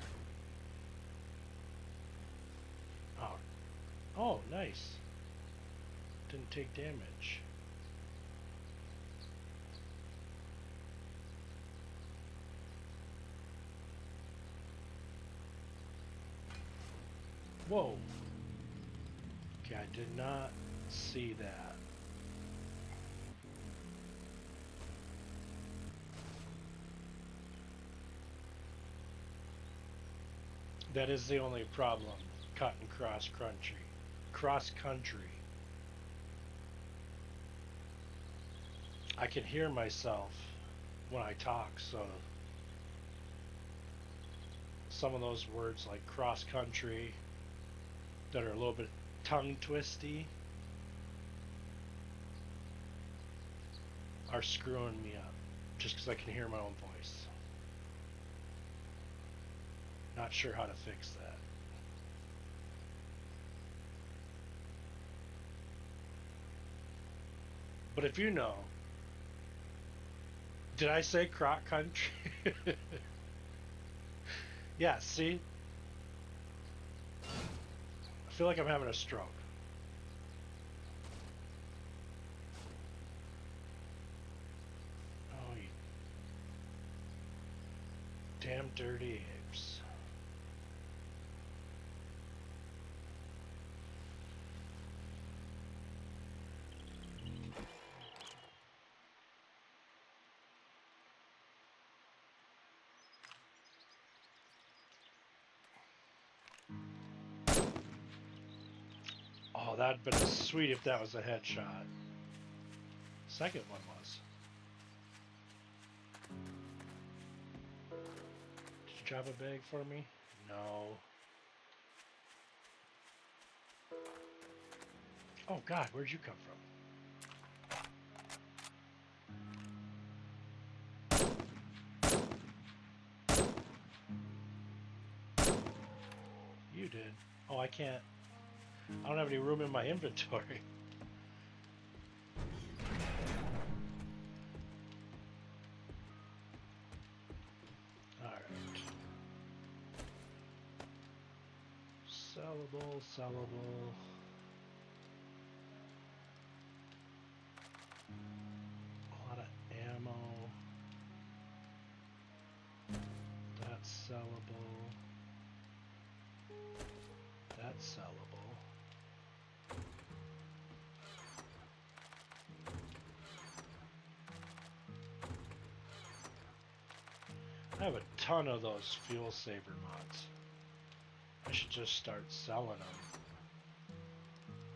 Oh, oh, nice. Didn't take damage. Whoa. Okay, I did not see that. That is the only problem cutting cross country. I can hear myself when I talk, so some of those words like cross country that are a little bit tongue twisty are screwing me up just because I can hear my own voice. Not sure how to fix that. But if you know, did I say croc country? Yeah, see? I feel like I'm having a stroke. Oh, you damn dirty apes. Oh, that'd been sweet if that was a headshot. Second one was. Did you drop a bag for me? No. Oh God, where'd you come from? You did. Oh, I can't. I don't have any room in my inventory. Alright. Sellable. A lot of ammo. sellable. That's sellable. I have a ton of those fuel saver mods. I should just start selling them.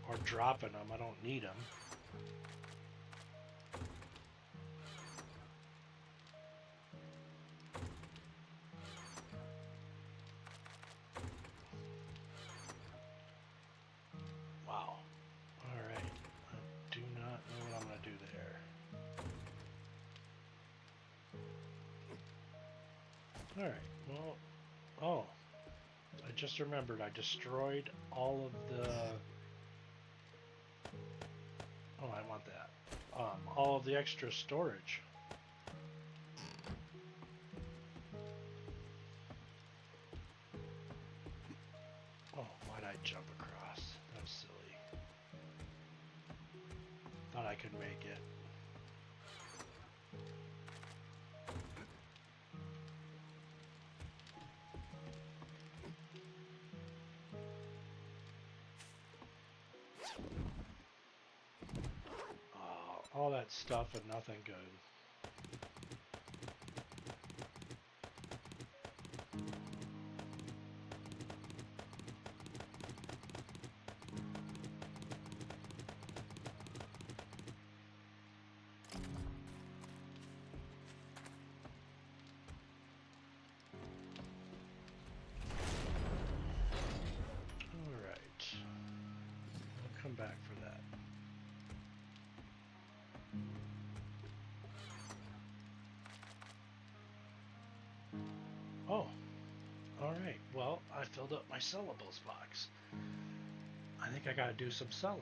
Or dropping them. I don't need them. Wow. Alright. I do not know what I'm going to do there. Alright. Well, oh. I just remembered I destroyed all of the... Oh, I want that. All of the extra storage. Oh, why'd I jump across? That was silly. Thought I could make it. All that stuff and nothing good. Alright. I'll come back for that. Oh, alright. Well, I filled up my sellables box. I think I gotta do some selling.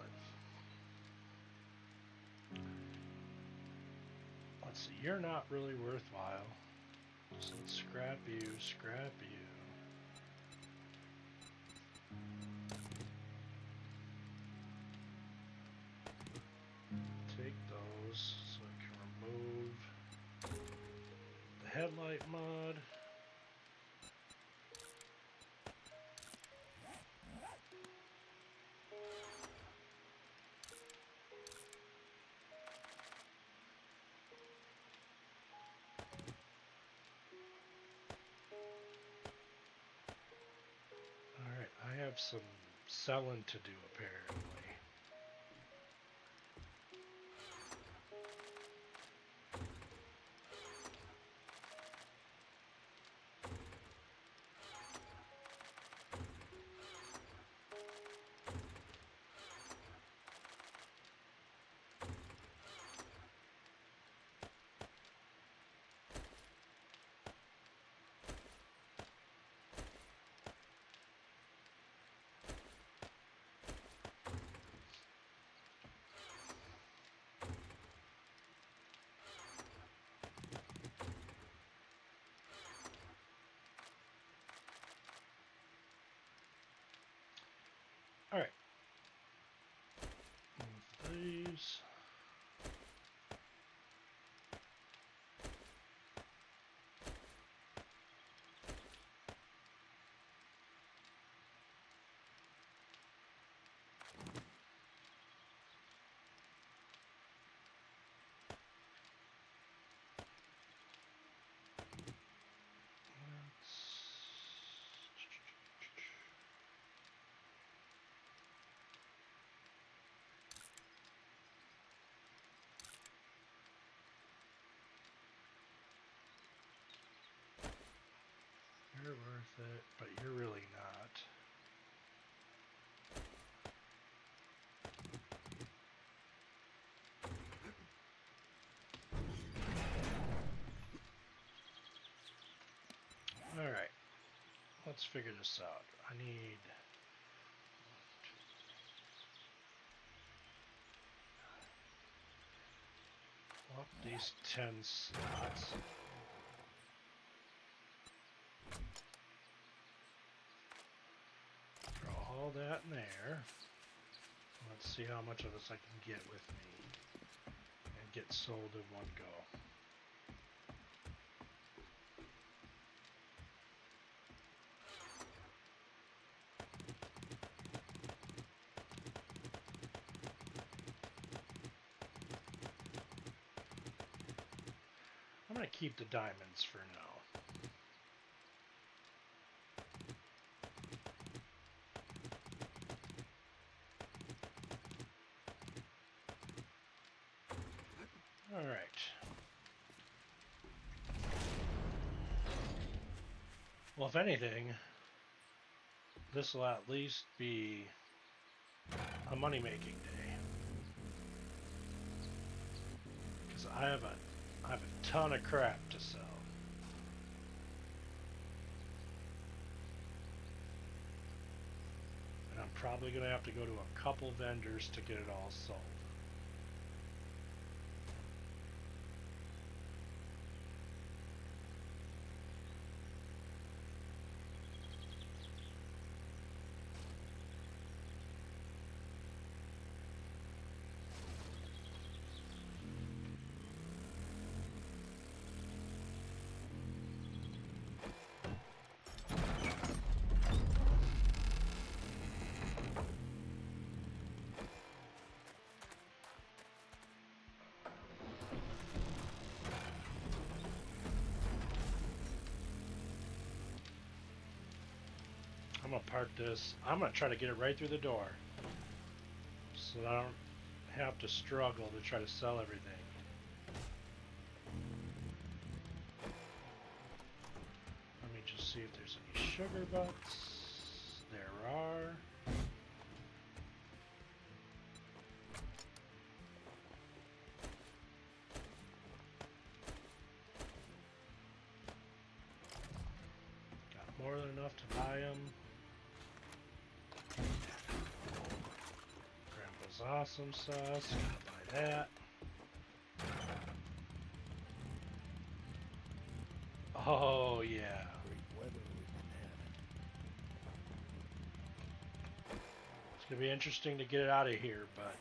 Let's see, you're not really worthwhile. So let's scrap you, scrap you. Take those so I can remove the headlight mod. Alright, I have some selling to do apparently. Alright. These. You're worth it, but you're really not. Alright, let's figure this out. I need... Up these 10 slots. Throw all that in there. Let's see how much of this I can get with me and get sold in one go. going to keep the diamonds for now. All right. Well, if anything, this will at least be a money-making day. Because I have a ton of crap to sell. And I'm probably going to have to go to a couple vendors to get it all sold. I'm going to park this. I'm going to try to get it right through the door so that I don't have to struggle to try to sell everything. Let me just see if there's any sugar butts. There are. Got more than enough to buy them. Grandpa's awesome sauce. Gotta buy that. Oh yeah.
Great weather we've been having.
It's gonna be interesting to get it out of here, but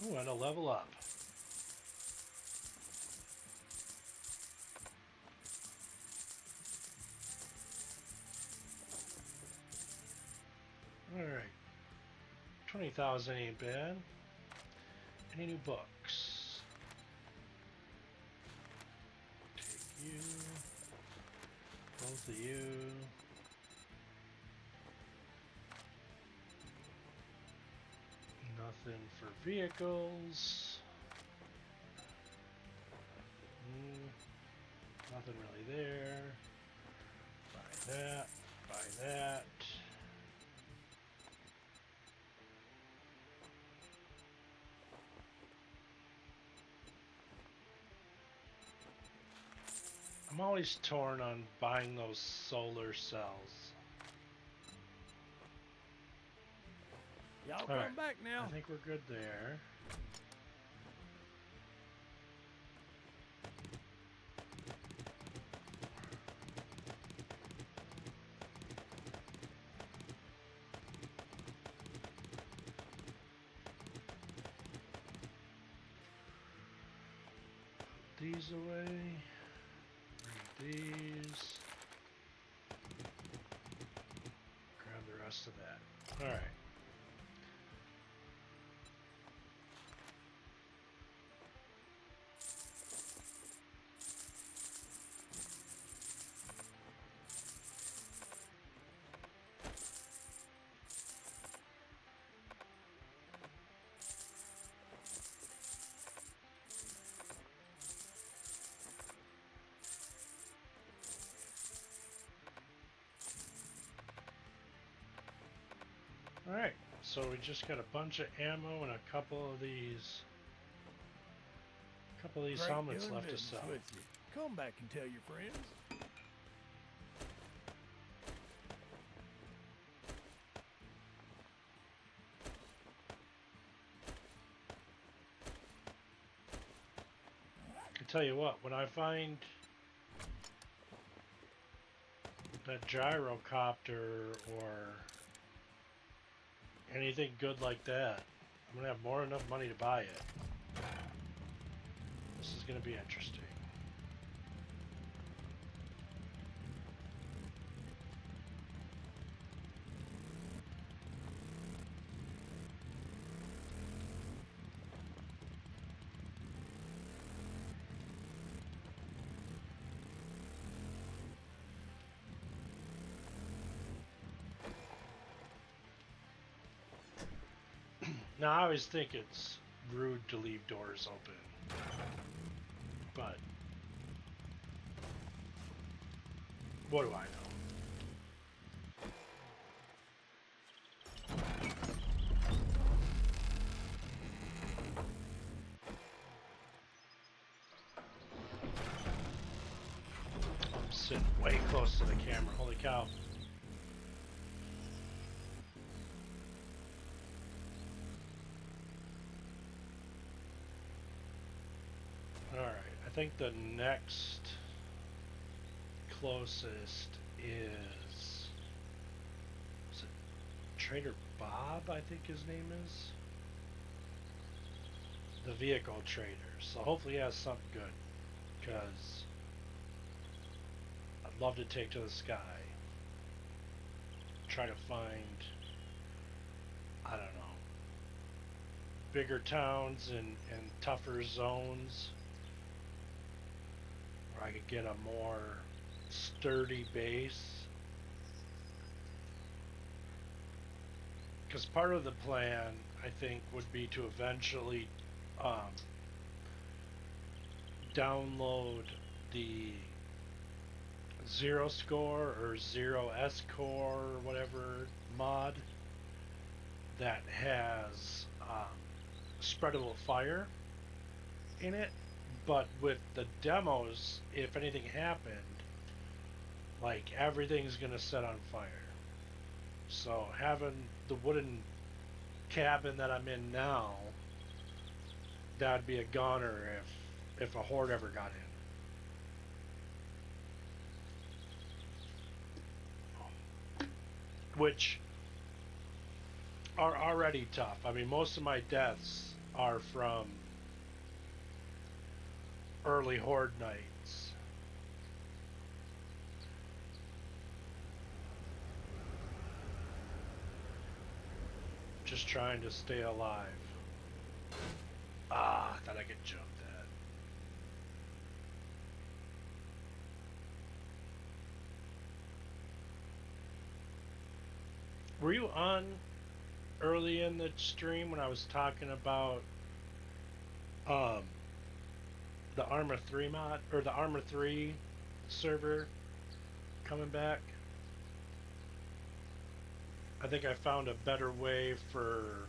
ooh, and a level up. Alright. 20,000 ain't bad. Any new books? Take you. Both of you. Nothing for vehicles. Nothing really there. Buy that. Buy that. I'm always torn on buying those solar cells.
Y'all come back now.
I think we're good there. Put these away. Bring these. Grab the rest of that. All right. Alright, so we just got a bunch of ammo and a couple of these
Great
helmets
doing
left to
business
sell.
with you. Come back and tell your friends.
tell you what, when I find that gyrocopter or anything good like that, I'm gonna have more than enough money to buy it. This is gonna be interesting. Now, I always think it's rude to leave doors open, but what do I know? I'm sitting way close to the camera. Holy cow. Alright, I think the next closest is it Trader Bob, I think his name is? The vehicle trader. So hopefully he has something good, because I'd love to take to the sky. Try to find, I don't know, bigger towns and tougher zones where I could get a more sturdy base. Because part of the plan, I think, would be to eventually download the Zero Score or Zero S Core or whatever mod that has spreadable fire in it, but with the demos, if anything happened, like everything's gonna set on fire. So having the wooden cabin that I'm in now, that'd be a goner if a horde ever got in. Which are already tough. I mean, most of my deaths are from early horde nights. Just trying to stay alive. Ah, I thought I could jump that. Were you on early in the stream when I was talking about the Arma 3 mod, or the Arma 3 server coming back? I think I found a better way for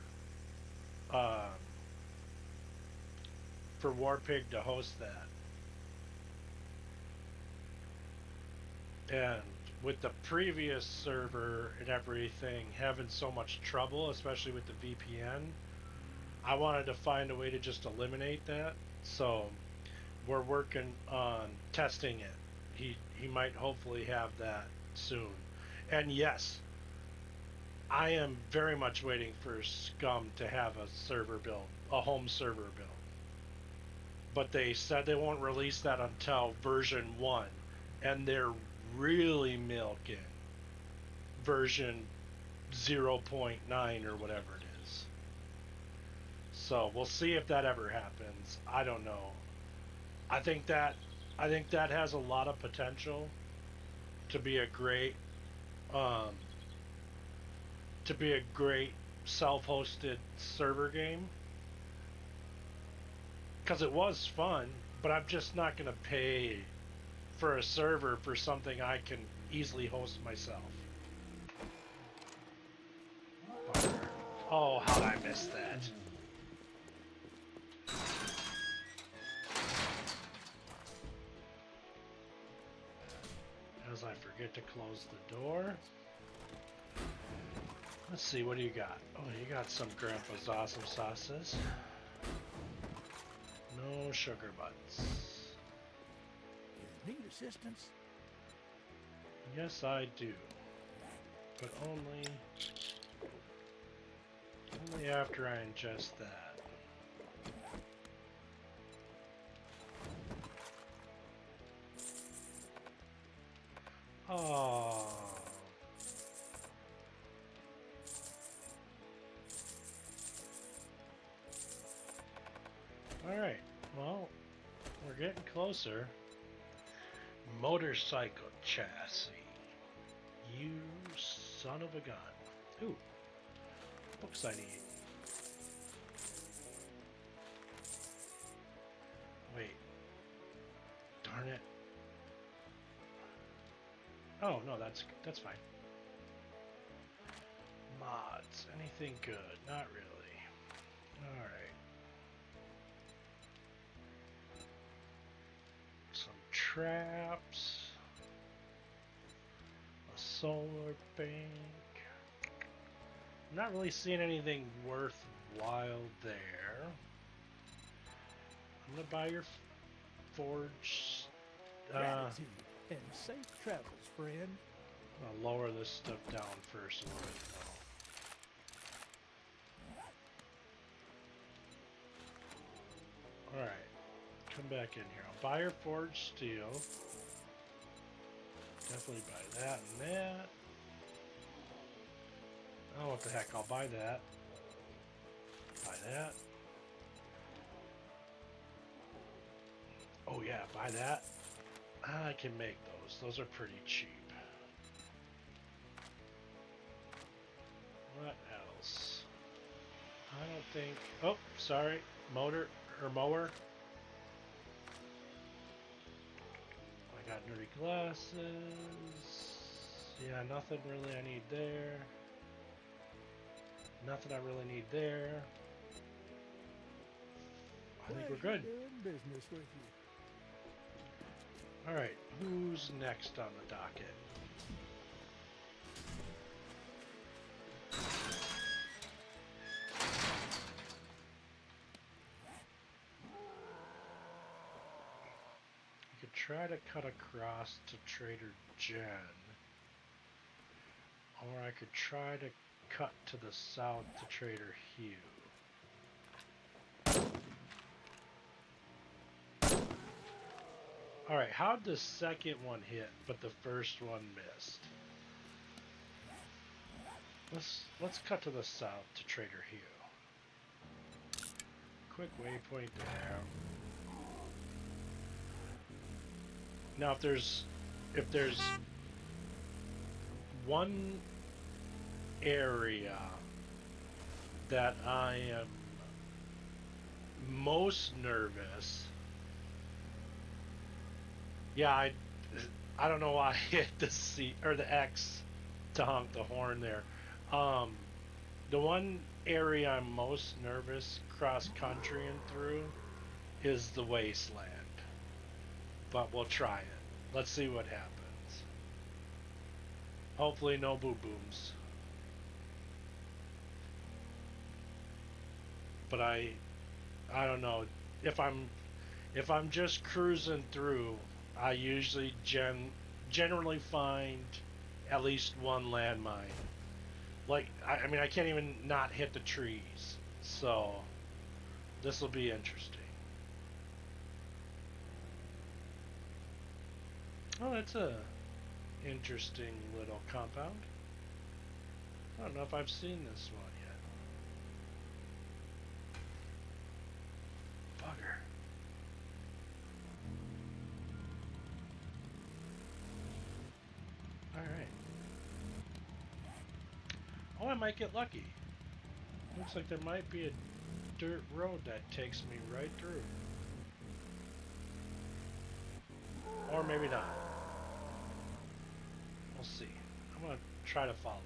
Warpig to host that. And with the previous server and everything having so much trouble, especially with the VPN, I wanted to find a way to just eliminate that. So we're working on testing it. He might hopefully have that soon. And yes, I am very much waiting for Scum to have a server build, a home server build. But they said they won't release that until version 1, and they're really milking version 0.9 or whatever it is. So we'll see if that ever happens. I don't know. I think that has a lot of potential to be a great self-hosted server game, because it was fun, but I'm just not going to pay for a server for something I can easily host myself. Oh, how did I miss that? As I forget to close the door. Let's see, what do you got? Oh, you got some Grandpa's awesome sauces. No sugar butts.
Need assistance?
Yes, I do. But only after I ingest that. Oh. Alright, well, we're getting closer. Motorcycle chassis. You son of a gun. Ooh, books I need. Wait. Darn it. Oh, no, that's fine. Mods. Anything good? Not really. Alright. Some traps. A solar bank. I'm not really seeing anything worthwhile there. I'm gonna buy your forge.
Gratitude and safe travels, friend.
I'll lower this stuff down first a little bit. Alright, come back in here. I'll buy your forged steel. Definitely buy that and that. Oh, what the heck, I'll buy that. Buy that. Oh yeah, buy that. I can make those. Those are pretty cheap. What else? I don't think... Oh, sorry. Mower. I got nerdy glasses. Yeah, nothing really I need there. Nothing I really need there. I think we're good.
Doing business with you.
Alright, who's next on the docket? You could try to cut across to Trader Jen. Or I could try to cut to the south to Trader Hugh. Alright, how'd the second one hit, but the first one missed? Let's cut to the south to Trader Hugh. Quick waypoint there. Now if there's one area that I am most nervous. Yeah, I don't know why I hit the C or the X to honk the horn there. The one area I'm most nervous cross country and through is the wasteland. But we'll try it. Let's see what happens. Hopefully no boo booms. But I don't know if I'm just cruising through. I usually generally find at least one landmine. Like I mean I can't even not hit the trees. So this will be interesting. Oh, that's a interesting little compound. I don't know if I've seen this one yet. Bugger. Alright. Oh, I might get lucky. Looks like there might be a dirt road that takes me right through. Or maybe not. We'll see. I'm going to try to follow it.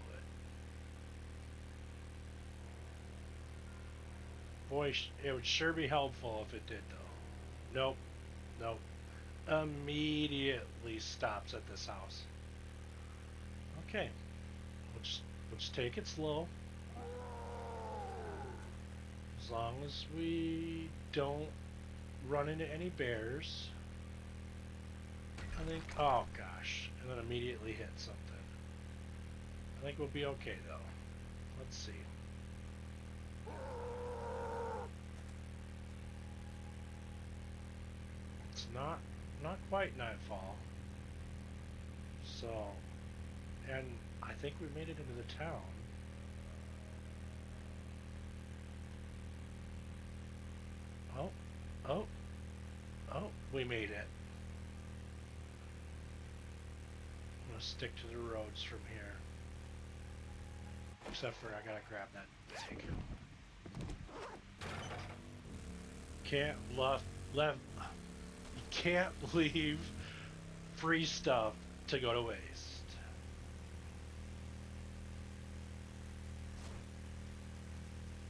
Boy, it would sure be helpful if it did, though. Nope. Nope. Immediately stops at this house. Okay. We'll just take it slow. As long as we don't run into any bears. I think, oh gosh, and then immediately hit something. I think we'll be okay though. Let's see. It's not quite nightfall. So, and I think we made it into the town. Oh, oh, oh, we made it. I'm gonna stick to the roads from here. Except for I gotta grab that bag. Can't you can't leave free stuff to go to waste.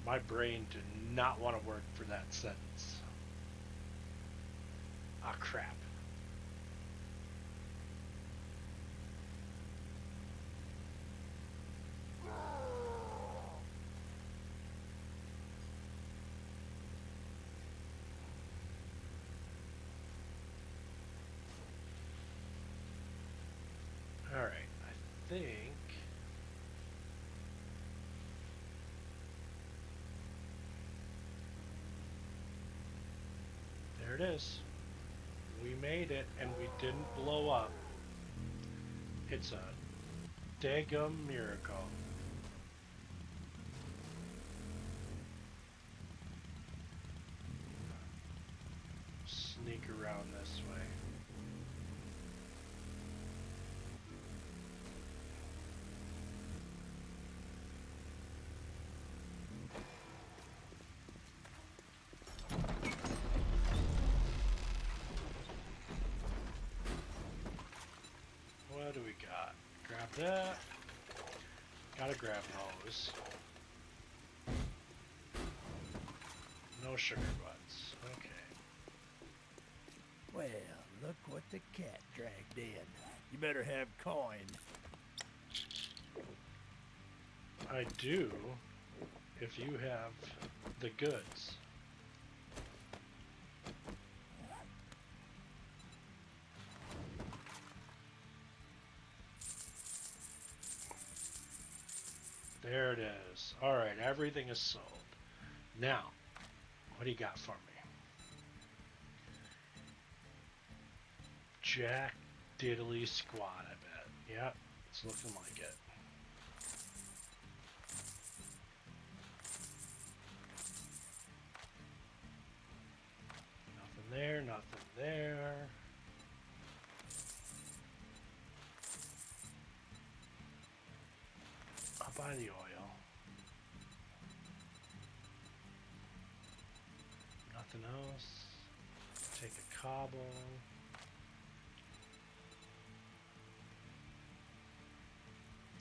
My brain did not want to work for that sentence. Ah, crap. Alright, I think... There it is. We made it and we didn't blow up. It's a daggum miracle. Sneak around this way. What do we got? Grab that. Gotta grab those. No sugar butts. Okay.
Well, look what the cat dragged in. You better have coin.
I do, if you have the goods. There it is. Alright, everything is sold. Now, what do you got for me? Jack Diddley Squad, I bet. Yep, it's looking like it. Nothing there, nothing there. I'll buy the oil. Nothing else. Take a cobble.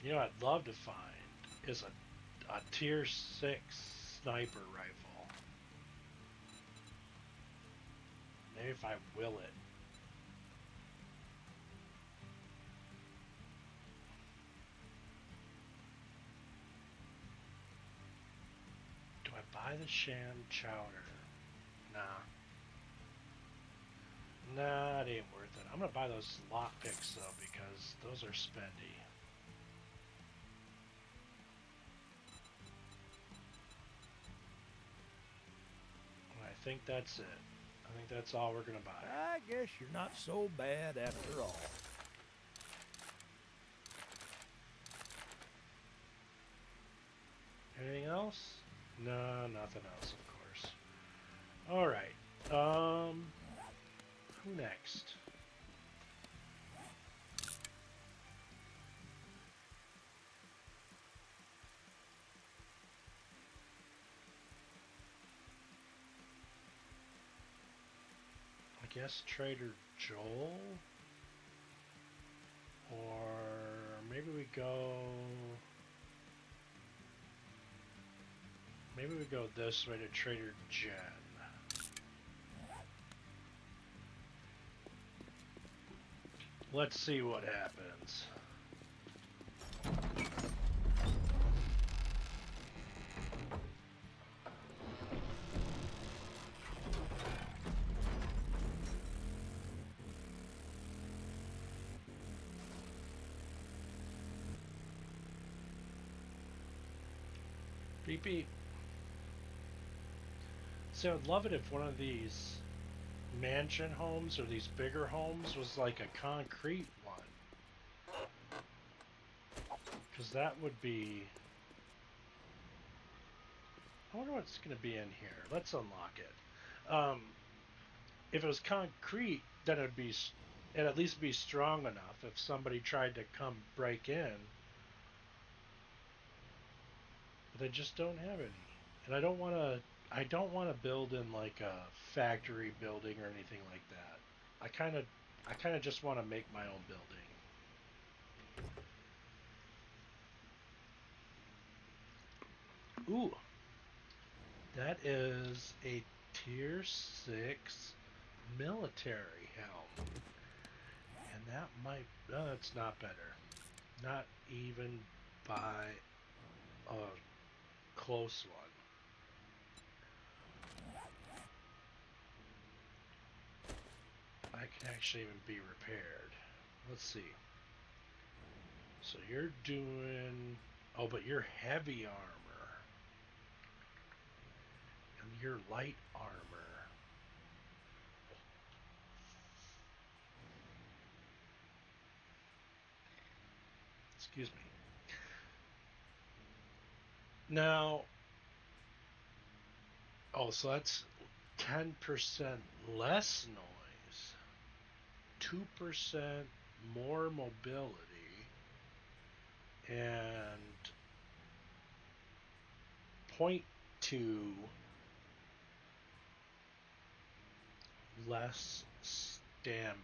You know what I'd love to find is a tier 6 sniper rifle. Maybe if I will it. Do I buy the sham chowder? Nah. Nah, it ain't worth it. I'm gonna buy those lockpicks though because those are spendy. I think that's it. I think that's all we're gonna buy.
I guess you're not so bad after all.
Anything else? No, nothing else, of course. Alright. Who next? I guess Trader Joel? Or maybe we go... Maybe we go this way to Trader Jen. Let's see what happens. Beep beep. So I'd love it if one of these mansion homes or these bigger homes was like a concrete one. Because that would be... I wonder what's going to be in here. Let's unlock it. If it was concrete, then it'd at least be strong enough if somebody tried to come break in. But they just don't have any. And I don't want to build in like a factory building or anything like that. I kind of just want to make my own building. Ooh. That is a tier 6 military helm. And that might it's not better. Not even by a close one. I can actually even be repaired. Let's see. So you're doing... Oh, but you're heavy armor. And you're light armor. Excuse me. Now... Oh, so that's 10% less noise. 2% more mobility. And 0.2 less stamina.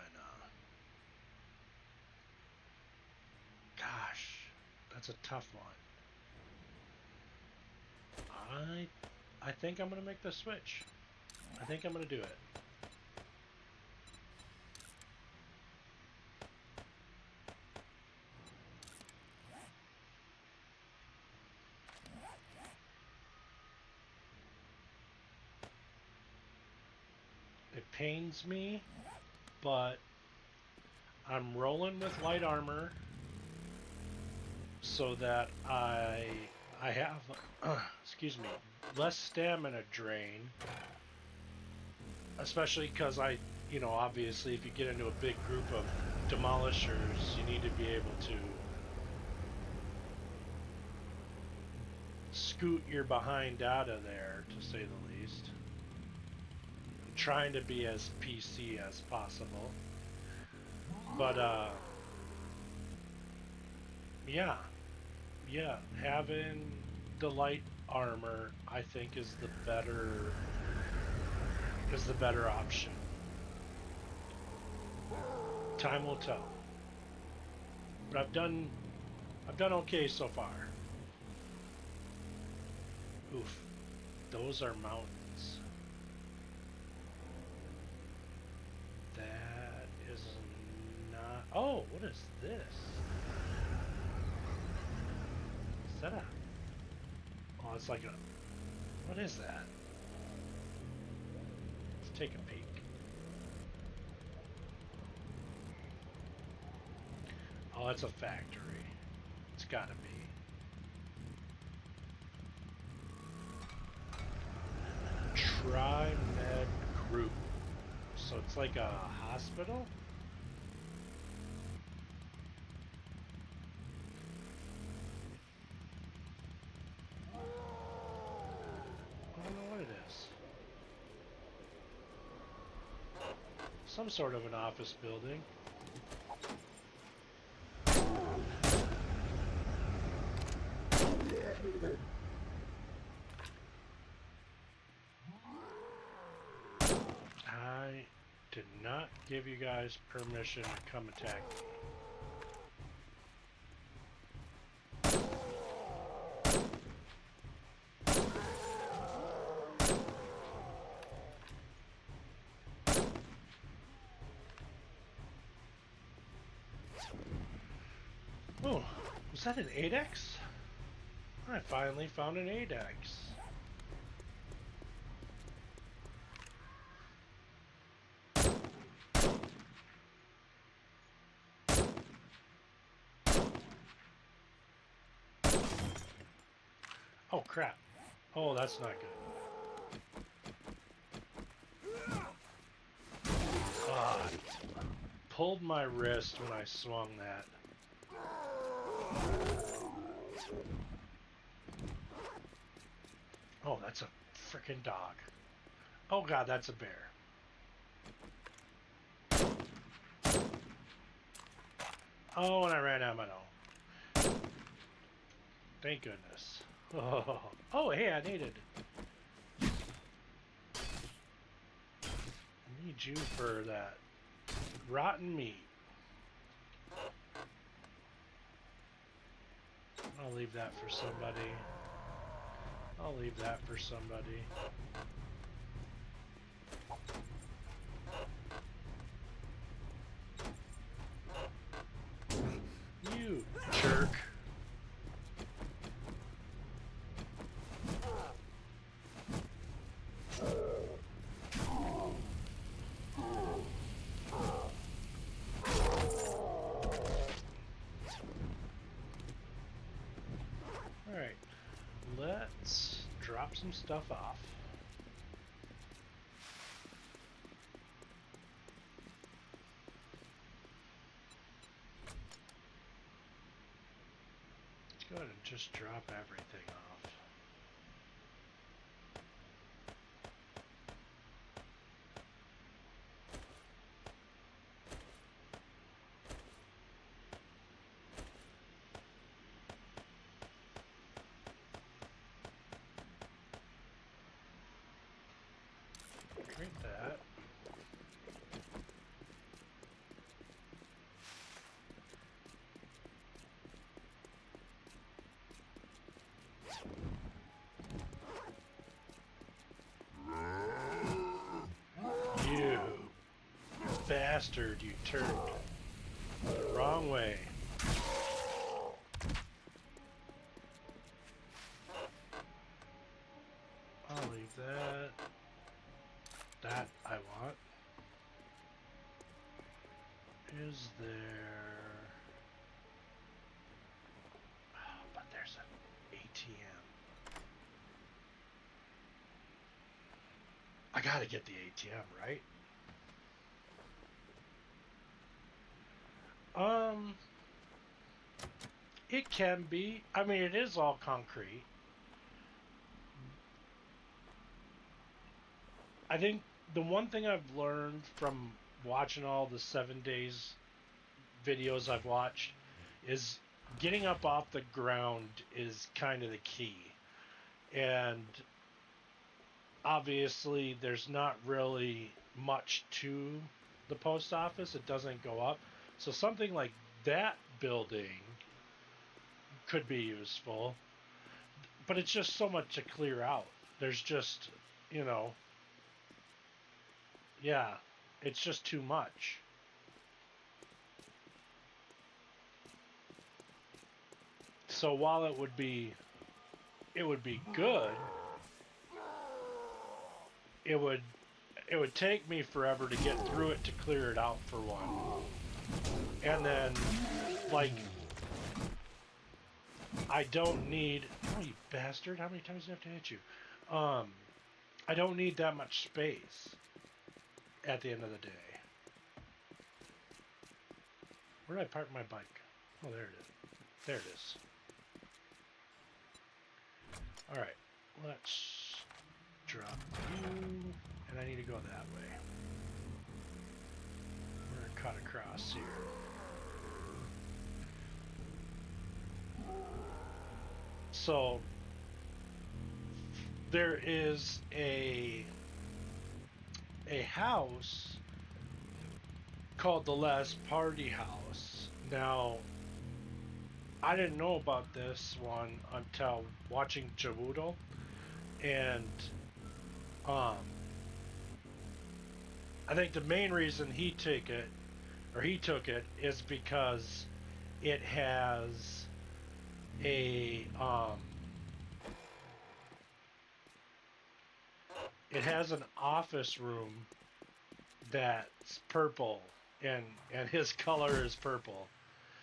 Gosh, that's a tough one. I think I'm gonna make the switch. I think I'm gonna do it. It pains me, but I'm rolling with light armor so that I have excuse me, less stamina drain, especially because obviously if you get into a big group of demolishers, you need to be able to scoot your behind out of there, to say the least. I'm trying to be as PC as possible. But yeah, having the light armor I think is the better option. Time will tell. But I've done okay so far. Oof. Those are mountains. That is not... Oh, what is this? Is that a... Oh, it's like a... What is that? Let's take a peek. Oh, it's a factory. It's gotta be. Tri-Med Group. So it's like a hospital? I don't know what it is. Some sort of an office building. I did not give you guys permission to come attack me. Oh, was that an 8X? I finally found an 8X. Oh crap. Oh, that's not good. Ah, pulled my wrist when I swung that. Oh, that's a freaking dog. Oh god, that's a bear. Oh, and I ran out of ammo. Thank goodness. Oh, hey, I needed. I need you for that rotten meat. I'll leave that for somebody. I'll leave that for somebody. You jerk. Alright, let's drop some stuff off. Let's go ahead and just drop everything off. Drink that. You bastard, you turned the wrong way. I'll leave that. That I want. Is there... Oh, but there's an ATM. I gotta get the ATM, right? It can be. I mean, it is all concrete. I think the one thing I've learned from watching all the 7 days videos I've watched is getting up off the ground is kind of the key. And obviously, there's not really much to the post office. It doesn't go up. So something like that building could be useful. But it's just so much to clear out. There's just, you know, yeah, it's just too much. So while it would be good, it would take me forever to get through it to clear it out for one. And then like I don't need, oh you bastard, how many times do I have to hit you? I don't need that much space at the end of the day. Where did I park my bike? Oh, there it is. There it is. Alright, let's drop you, and I need to go that way. We're gonna cut across here. So, there is a house called the Last Party House. Now, I didn't know about this one until watching Jawoodle, and I think the main reason he took it is because it has a it has an office room that's purple, and his color is purple.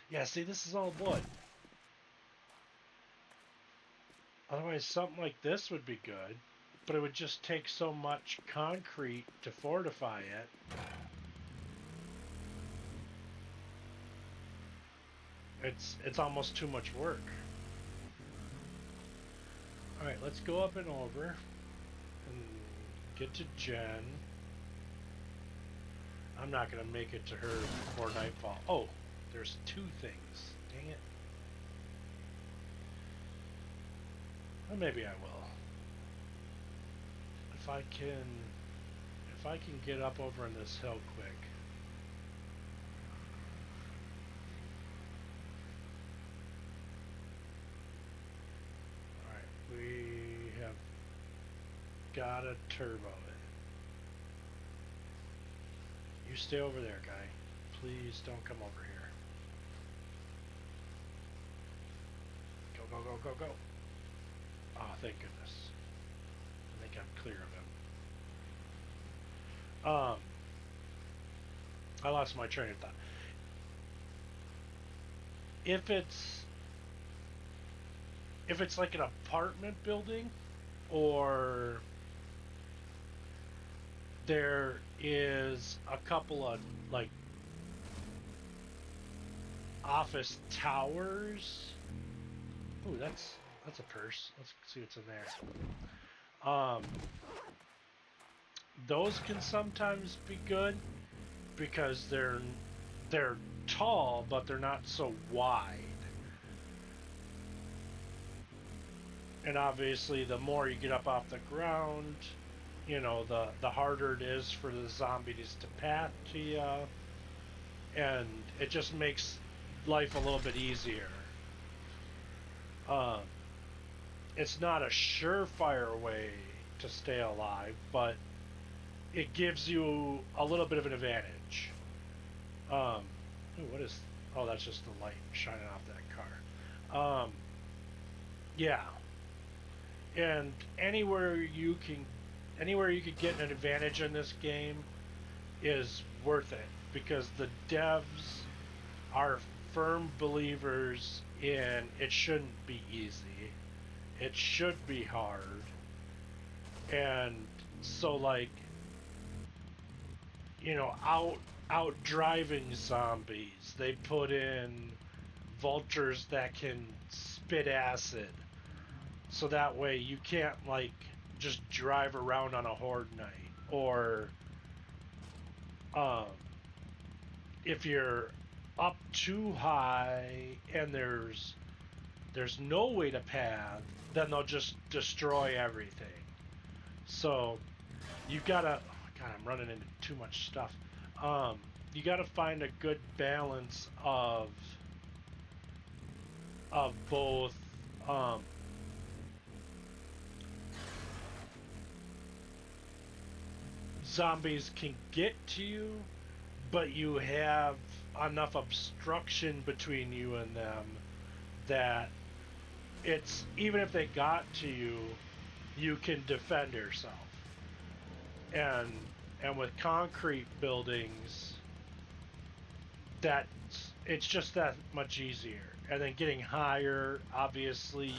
Yeah, see, this is all wood. Otherwise, something like this would be good, but it would just take so much concrete to fortify it. It's almost too much work. All right, let's go up and over and get to Jen. I'm not gonna make it to her before nightfall. Oh, there's 2 things. Dang it. Well, maybe I will. If I can get up over on this hill quick. All right, we have got a turbo it. You stay over there, guy. Please don't come over here. Go, go, go, go, go. Oh, thank goodness. I think I'm clear of him. I lost my train of thought. If it's like an apartment building, or there is a couple of like office towers. Ooh, that's a purse. Let's see what's in there. Those can sometimes be good because they're tall, but they're not so wide. And obviously, the more you get up off the ground, you know, the harder it is for the zombies to path to you, and it just makes life a little bit easier. It's not a surefire way to stay alive, but it gives you a little bit of an advantage. Ooh, what is? Oh, that's just the light shining off that car. Yeah, and anywhere you could get an advantage in this game is worth it, because the devs are firm believers in it shouldn't be easy. It should be hard. And so, like, you know, out driving zombies, they put in vultures that can spit acid. So that way you can't, like, just drive around on a horde night. Or um, if you're up too high and there's no way to path, then they'll just destroy everything. So you gotta. Oh God, I'm running into too much stuff. You gotta find a good balance of both. Zombies can get to you, but you have enough obstruction between you and them that it's, even if they got to you, you can defend yourself. And with concrete buildings, that it's just that much easier. And then getting higher, obviously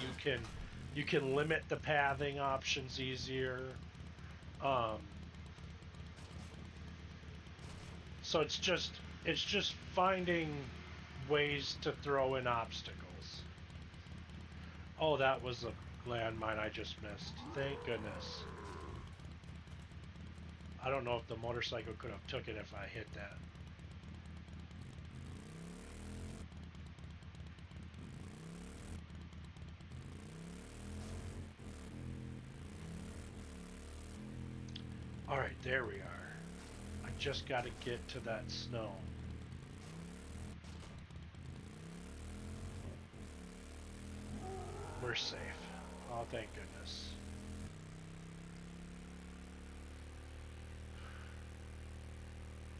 you can limit the pathing options easier. Um, so it's just finding ways to throw in obstacles. Oh, that was a landmine I just missed. Thank goodness. I don't know if the motorcycle could have took it if I hit that. Alright, there we are. I just got to get to that snow. We're safe. Oh, thank goodness.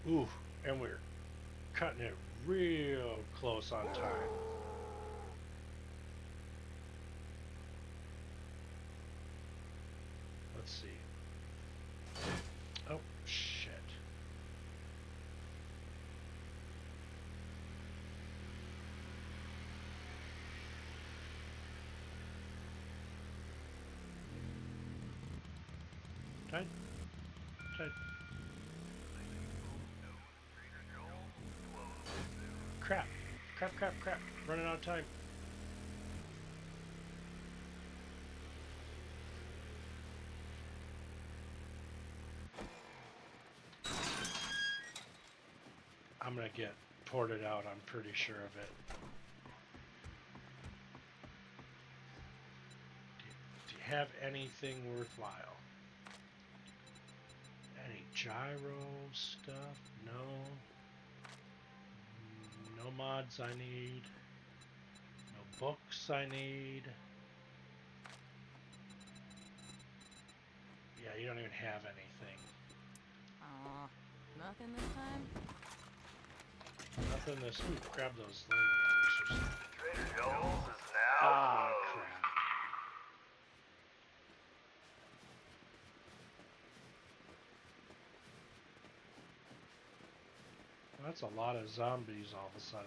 Ooh, and we're cutting it real close on time. Let's see. Oh, shit. Try. Try. Crap. Crap, crap, crap. Running out of time. I'm gonna get ported out, I'm pretty sure of it. Do you have anything worthwhile? Any gyro stuff? No. No mods I need. No books I need. Yeah, you don't even have anything.
Aw, nothing this time?
Nothing this. Ooh, grab those landing elixirs.
Trader Joel's is now
Ah,
closed.
crap. That's a lot of zombies all of a sudden.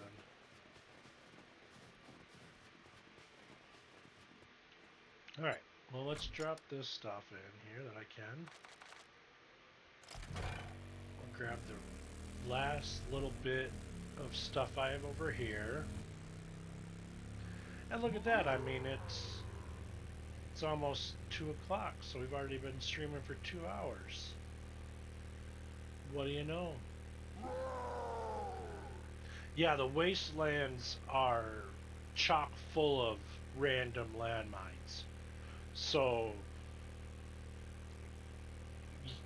Alright, well, let's drop this stuff in here that I can. I'll grab the last little bit of stuff I have over here. And look at that, I mean, it's almost 2 o'clock, so we've already been streaming for 2 hours. What do you know? Yeah, the wastelands are chock full of random landmines. So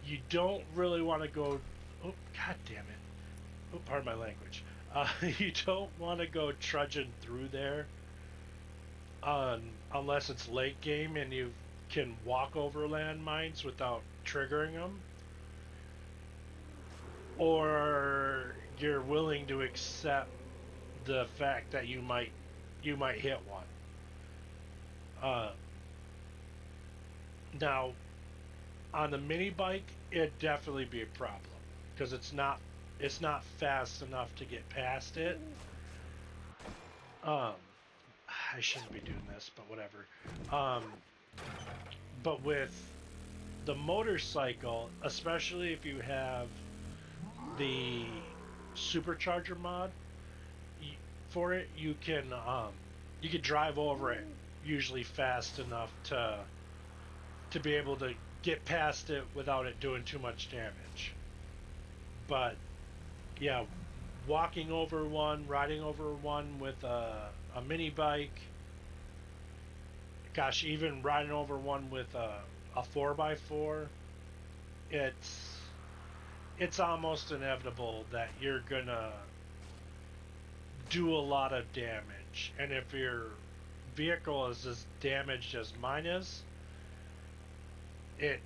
you don't really want to go. Oh, god damn it! Oh, pardon my language. You don't want to go trudging through there, unless it's late game and you can walk over landmines without triggering them, or you're willing to accept the fact that you might hit one. Now, on the mini bike, it'd definitely be a problem because it's not fast enough to get past it. I shouldn't be doing this, but whatever. But with the motorcycle, especially if you have the supercharger mod for it, you can drive over it usually fast enough to be able to get past it without it doing too much damage. But yeah, walking over one, riding over one with a mini bike, gosh, even riding over one with a 4x4, it's almost inevitable that you're gonna do a lot of damage. And if your vehicle is as damaged as mine is, it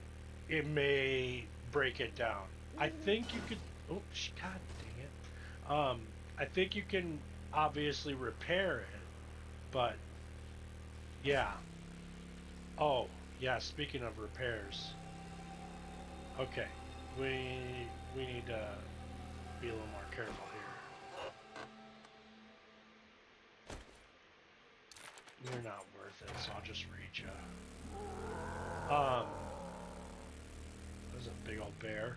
may break it down. I think you could. Oh, god dang it! I think you can obviously repair it, but yeah. Oh, yeah. Speaking of repairs, okay, we need to be a little more careful here. You're not worth it, so I'll just read you. There's a big old bear.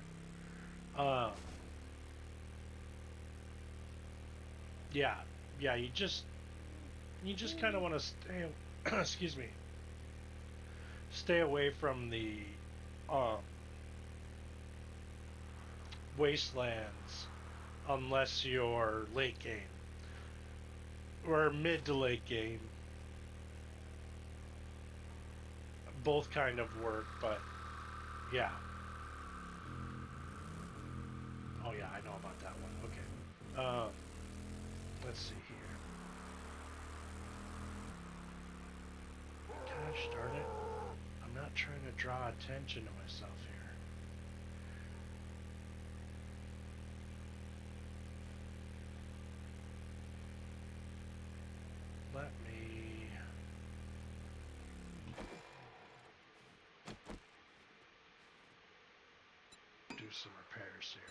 Yeah, you just kind of want to stay. Excuse me. Stay away from the wastelands unless you're late game or mid to late game. Both kind of work, but yeah. Oh yeah, I know about that one. Okay. Let's see here. Gosh darn it. I'm not trying to draw attention to myself here. Let me do some repairs here.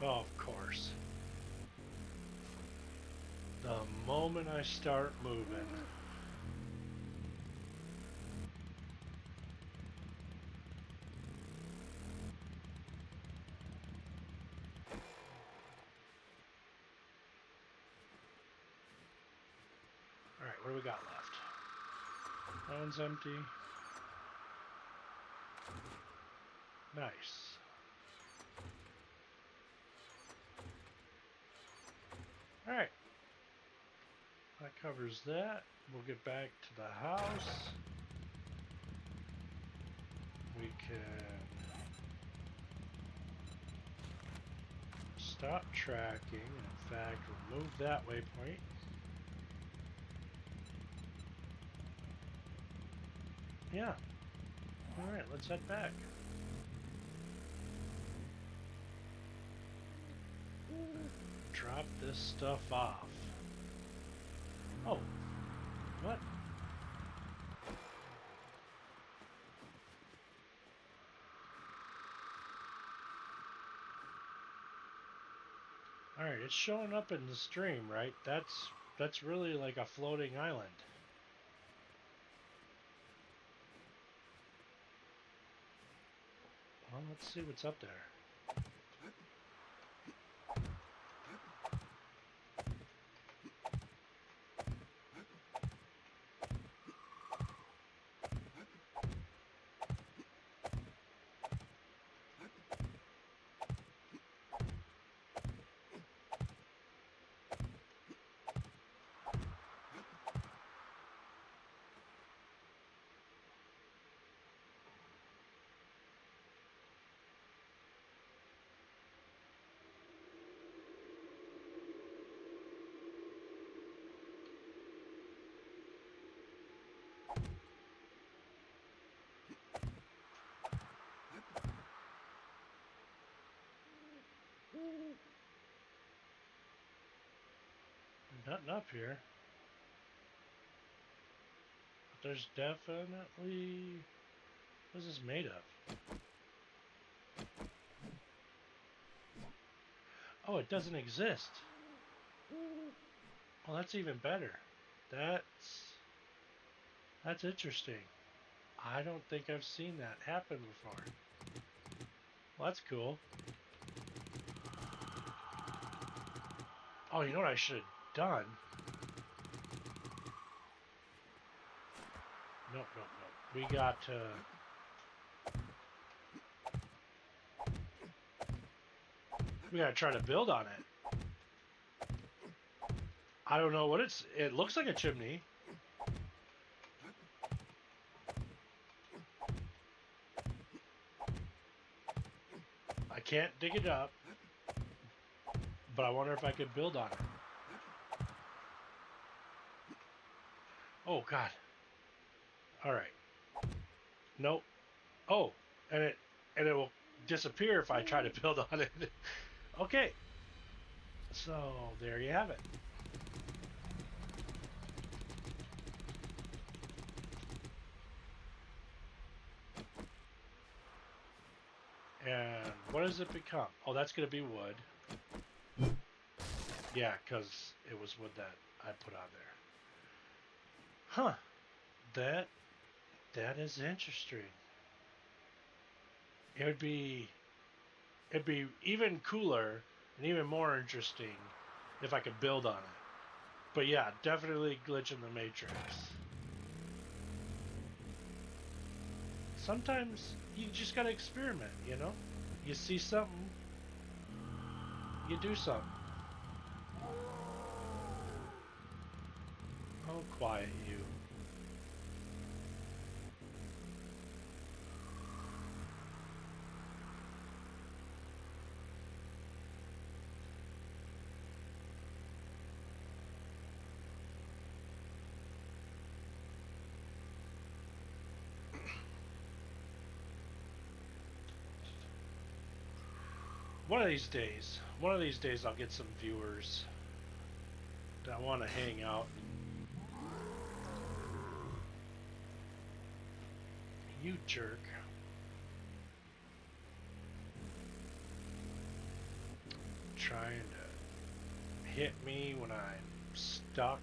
Oh, of course. The moment I start moving. Alright, what do we got left? That one's empty. Nice. Alright. That covers that. We'll get back to the house. We can stop tracking. In fact, remove that waypoint. Yeah. Alright, let's head back. Drop this stuff off. Oh. What? Alright, it's showing up in the stream, right? That's really like a floating island. Well, let's see what's up there. Nothing up here. But there's definitely... What is this made of? Oh, it doesn't exist. Well, that's even better. That's interesting. I don't think I've seen that happen before. Well, that's cool. Oh, you know what I should have done? Nope. We got to... We gotta try to build on it. I don't know what it looks like a chimney. I can't dig it up, but I wonder if I could build on it. Oh God. Alright. Nope. Oh, and it will disappear if I try to build on it. Okay. So there you have it. And what does it become? Oh, that's going to be wood. Yeah, because it was wood that I put on there. Huh. That is interesting. It'd be even cooler and even more interesting if I could build on it. But yeah, definitely glitch in the matrix. Sometimes you just gotta experiment, you know? You see something, you do something. Oh, quiet you. One of these days I'll get some viewers that want to hang out. You jerk. trying to hit me when I'm stuck.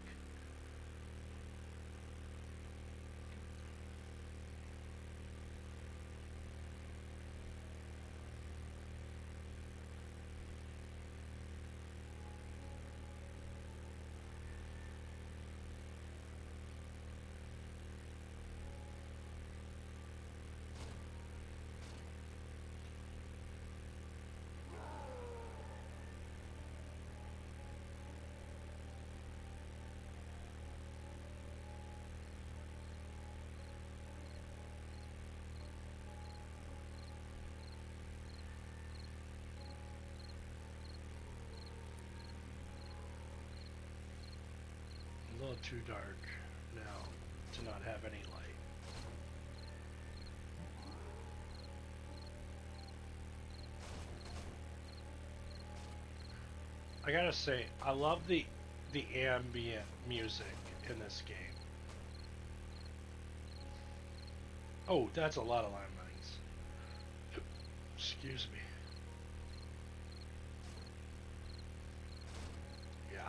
A little too dark now to not have any light. I gotta say, I love the ambient music in this game. Oh, that's a lot of landmines. Excuse me. Yeah.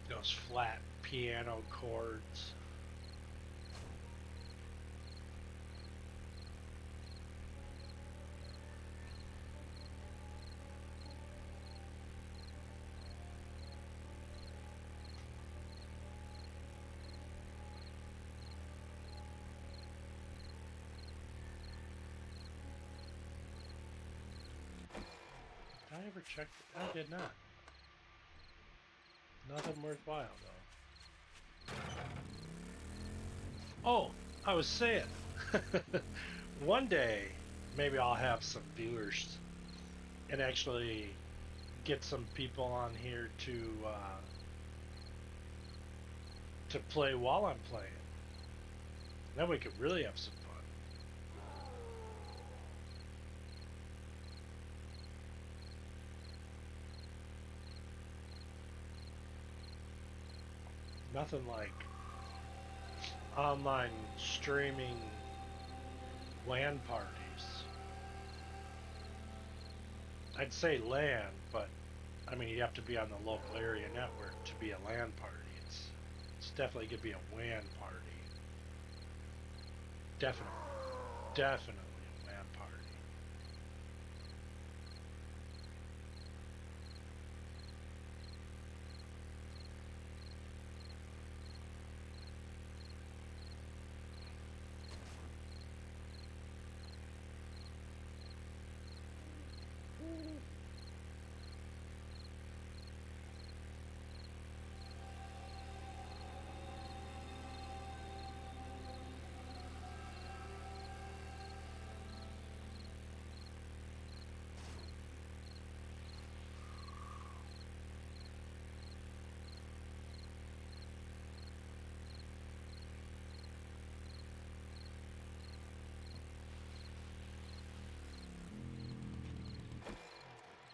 Those flat piano chords. Did I ever check? I did not. Nothing worthwhile though. Oh, I was saying, one day maybe I'll have some viewers and actually get some people on here to play while I'm playing. Then we could really have some fun. Nothing like online streaming LAN parties. I'd say LAN, but I mean you have to be on the local area network to be a LAN party. It's definitely gonna be a WAN party. Definitely a WAN party.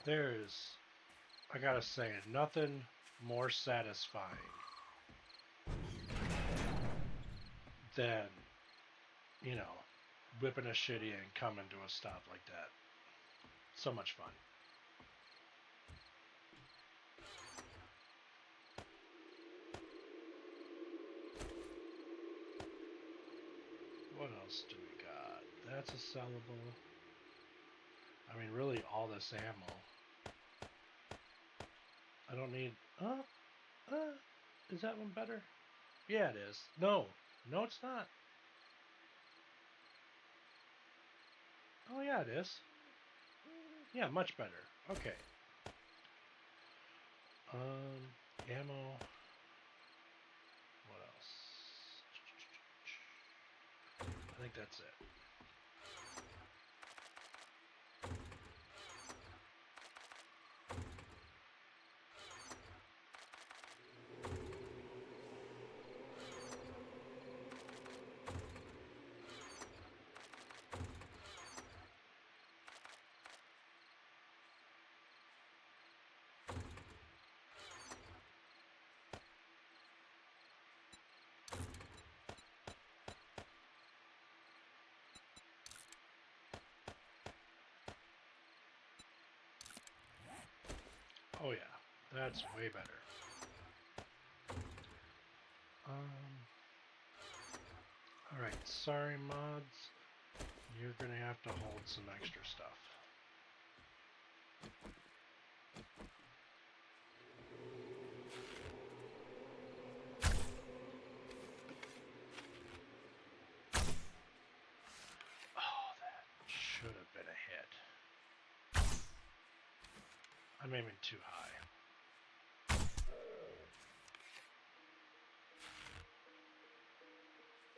There's, I gotta say, nothing more satisfying than, you know, whipping a shitty and coming to a stop like that. So much fun. What else do we got? That's a sellable. I mean, really, all this ammo. I don't need. Is that one better? Yeah, it is. No, it's not. Oh yeah, it is. Yeah, much better. Okay. Ammo. What else? I think that's it. That's way better. Alright, sorry mods. You're gonna have to hold some extra stuff. Oh, that should have been a hit. I'm aiming too high.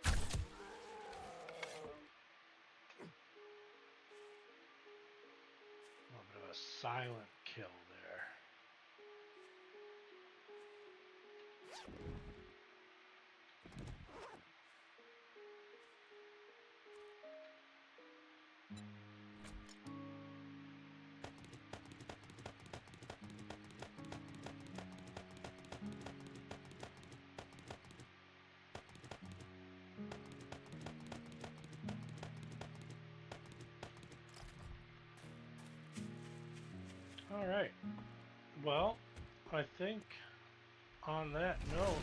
A little bit of a silent kill there. All right. Well, I think on that note,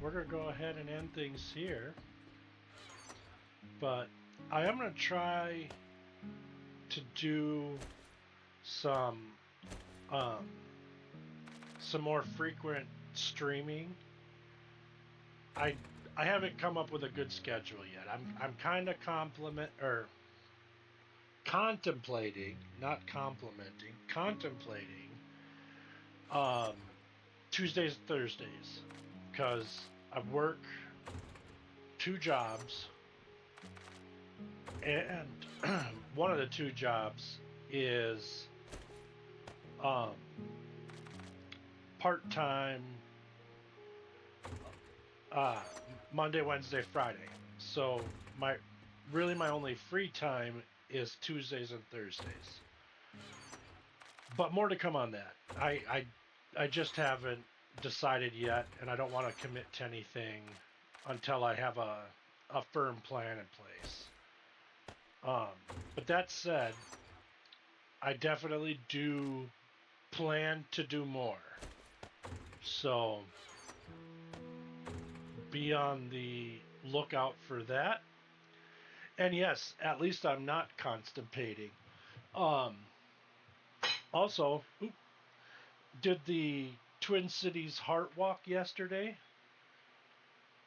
we're going to go ahead and end things here. But I am going to try to do some more frequent streaming. I haven't come up with a good schedule yet. I'm kind of contemplating, not complimenting, contemplating Tuesdays and Thursdays, because I work 2 jobs, and one of the 2 jobs is part-time Monday, Wednesday, Friday. So my only free time is Tuesdays and Thursdays. But more to come on that. I just haven't decided yet, and I don't want to commit to anything until I have a firm plan in place. But that said, I definitely do plan to do more. So be on the lookout for that. And yes, at least I'm not constipating. Also, did the Twin Cities Heart Walk yesterday,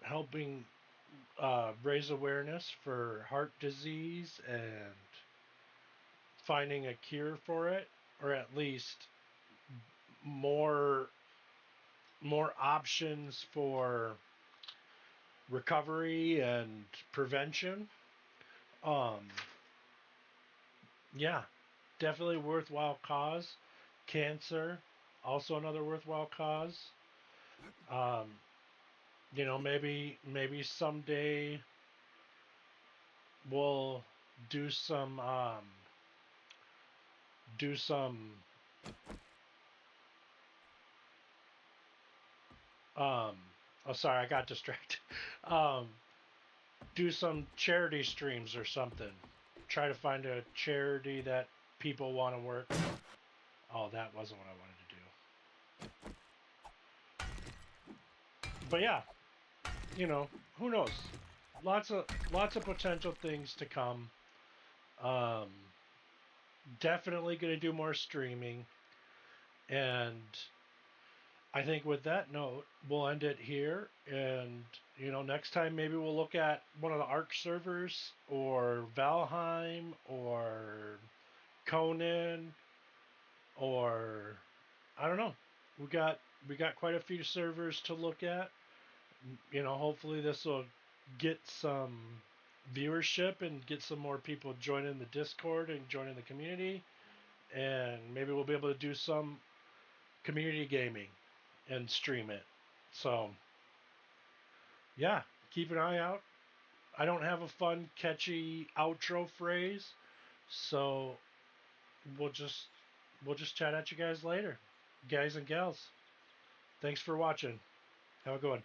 helping raise awareness for heart disease and finding a cure for it, or at least more options for recovery and prevention. Yeah, definitely worthwhile cause. Cancer, also another worthwhile cause. Maybe someday we'll do some oh, sorry, I got distracted. Do some charity streams or something. Try to find a charity that people want to work. Oh, that wasn't what I wanted to do. But yeah, who knows? Lots of potential things to come. Definitely going to do more streaming, and I think with that note, we'll end it here. And next time maybe we'll look at one of the Ark servers, or Valheim, or Conan, or I don't know. We got quite a few servers to look at. Hopefully this will get some viewership and get some more people joining the Discord and joining the community, and maybe we'll be able to do some community gaming and stream it. So yeah, keep an eye out. I don't have a fun, catchy outro phrase, so we'll just chat at you guys later, guys and gals. Thanks for watching. Have a good one.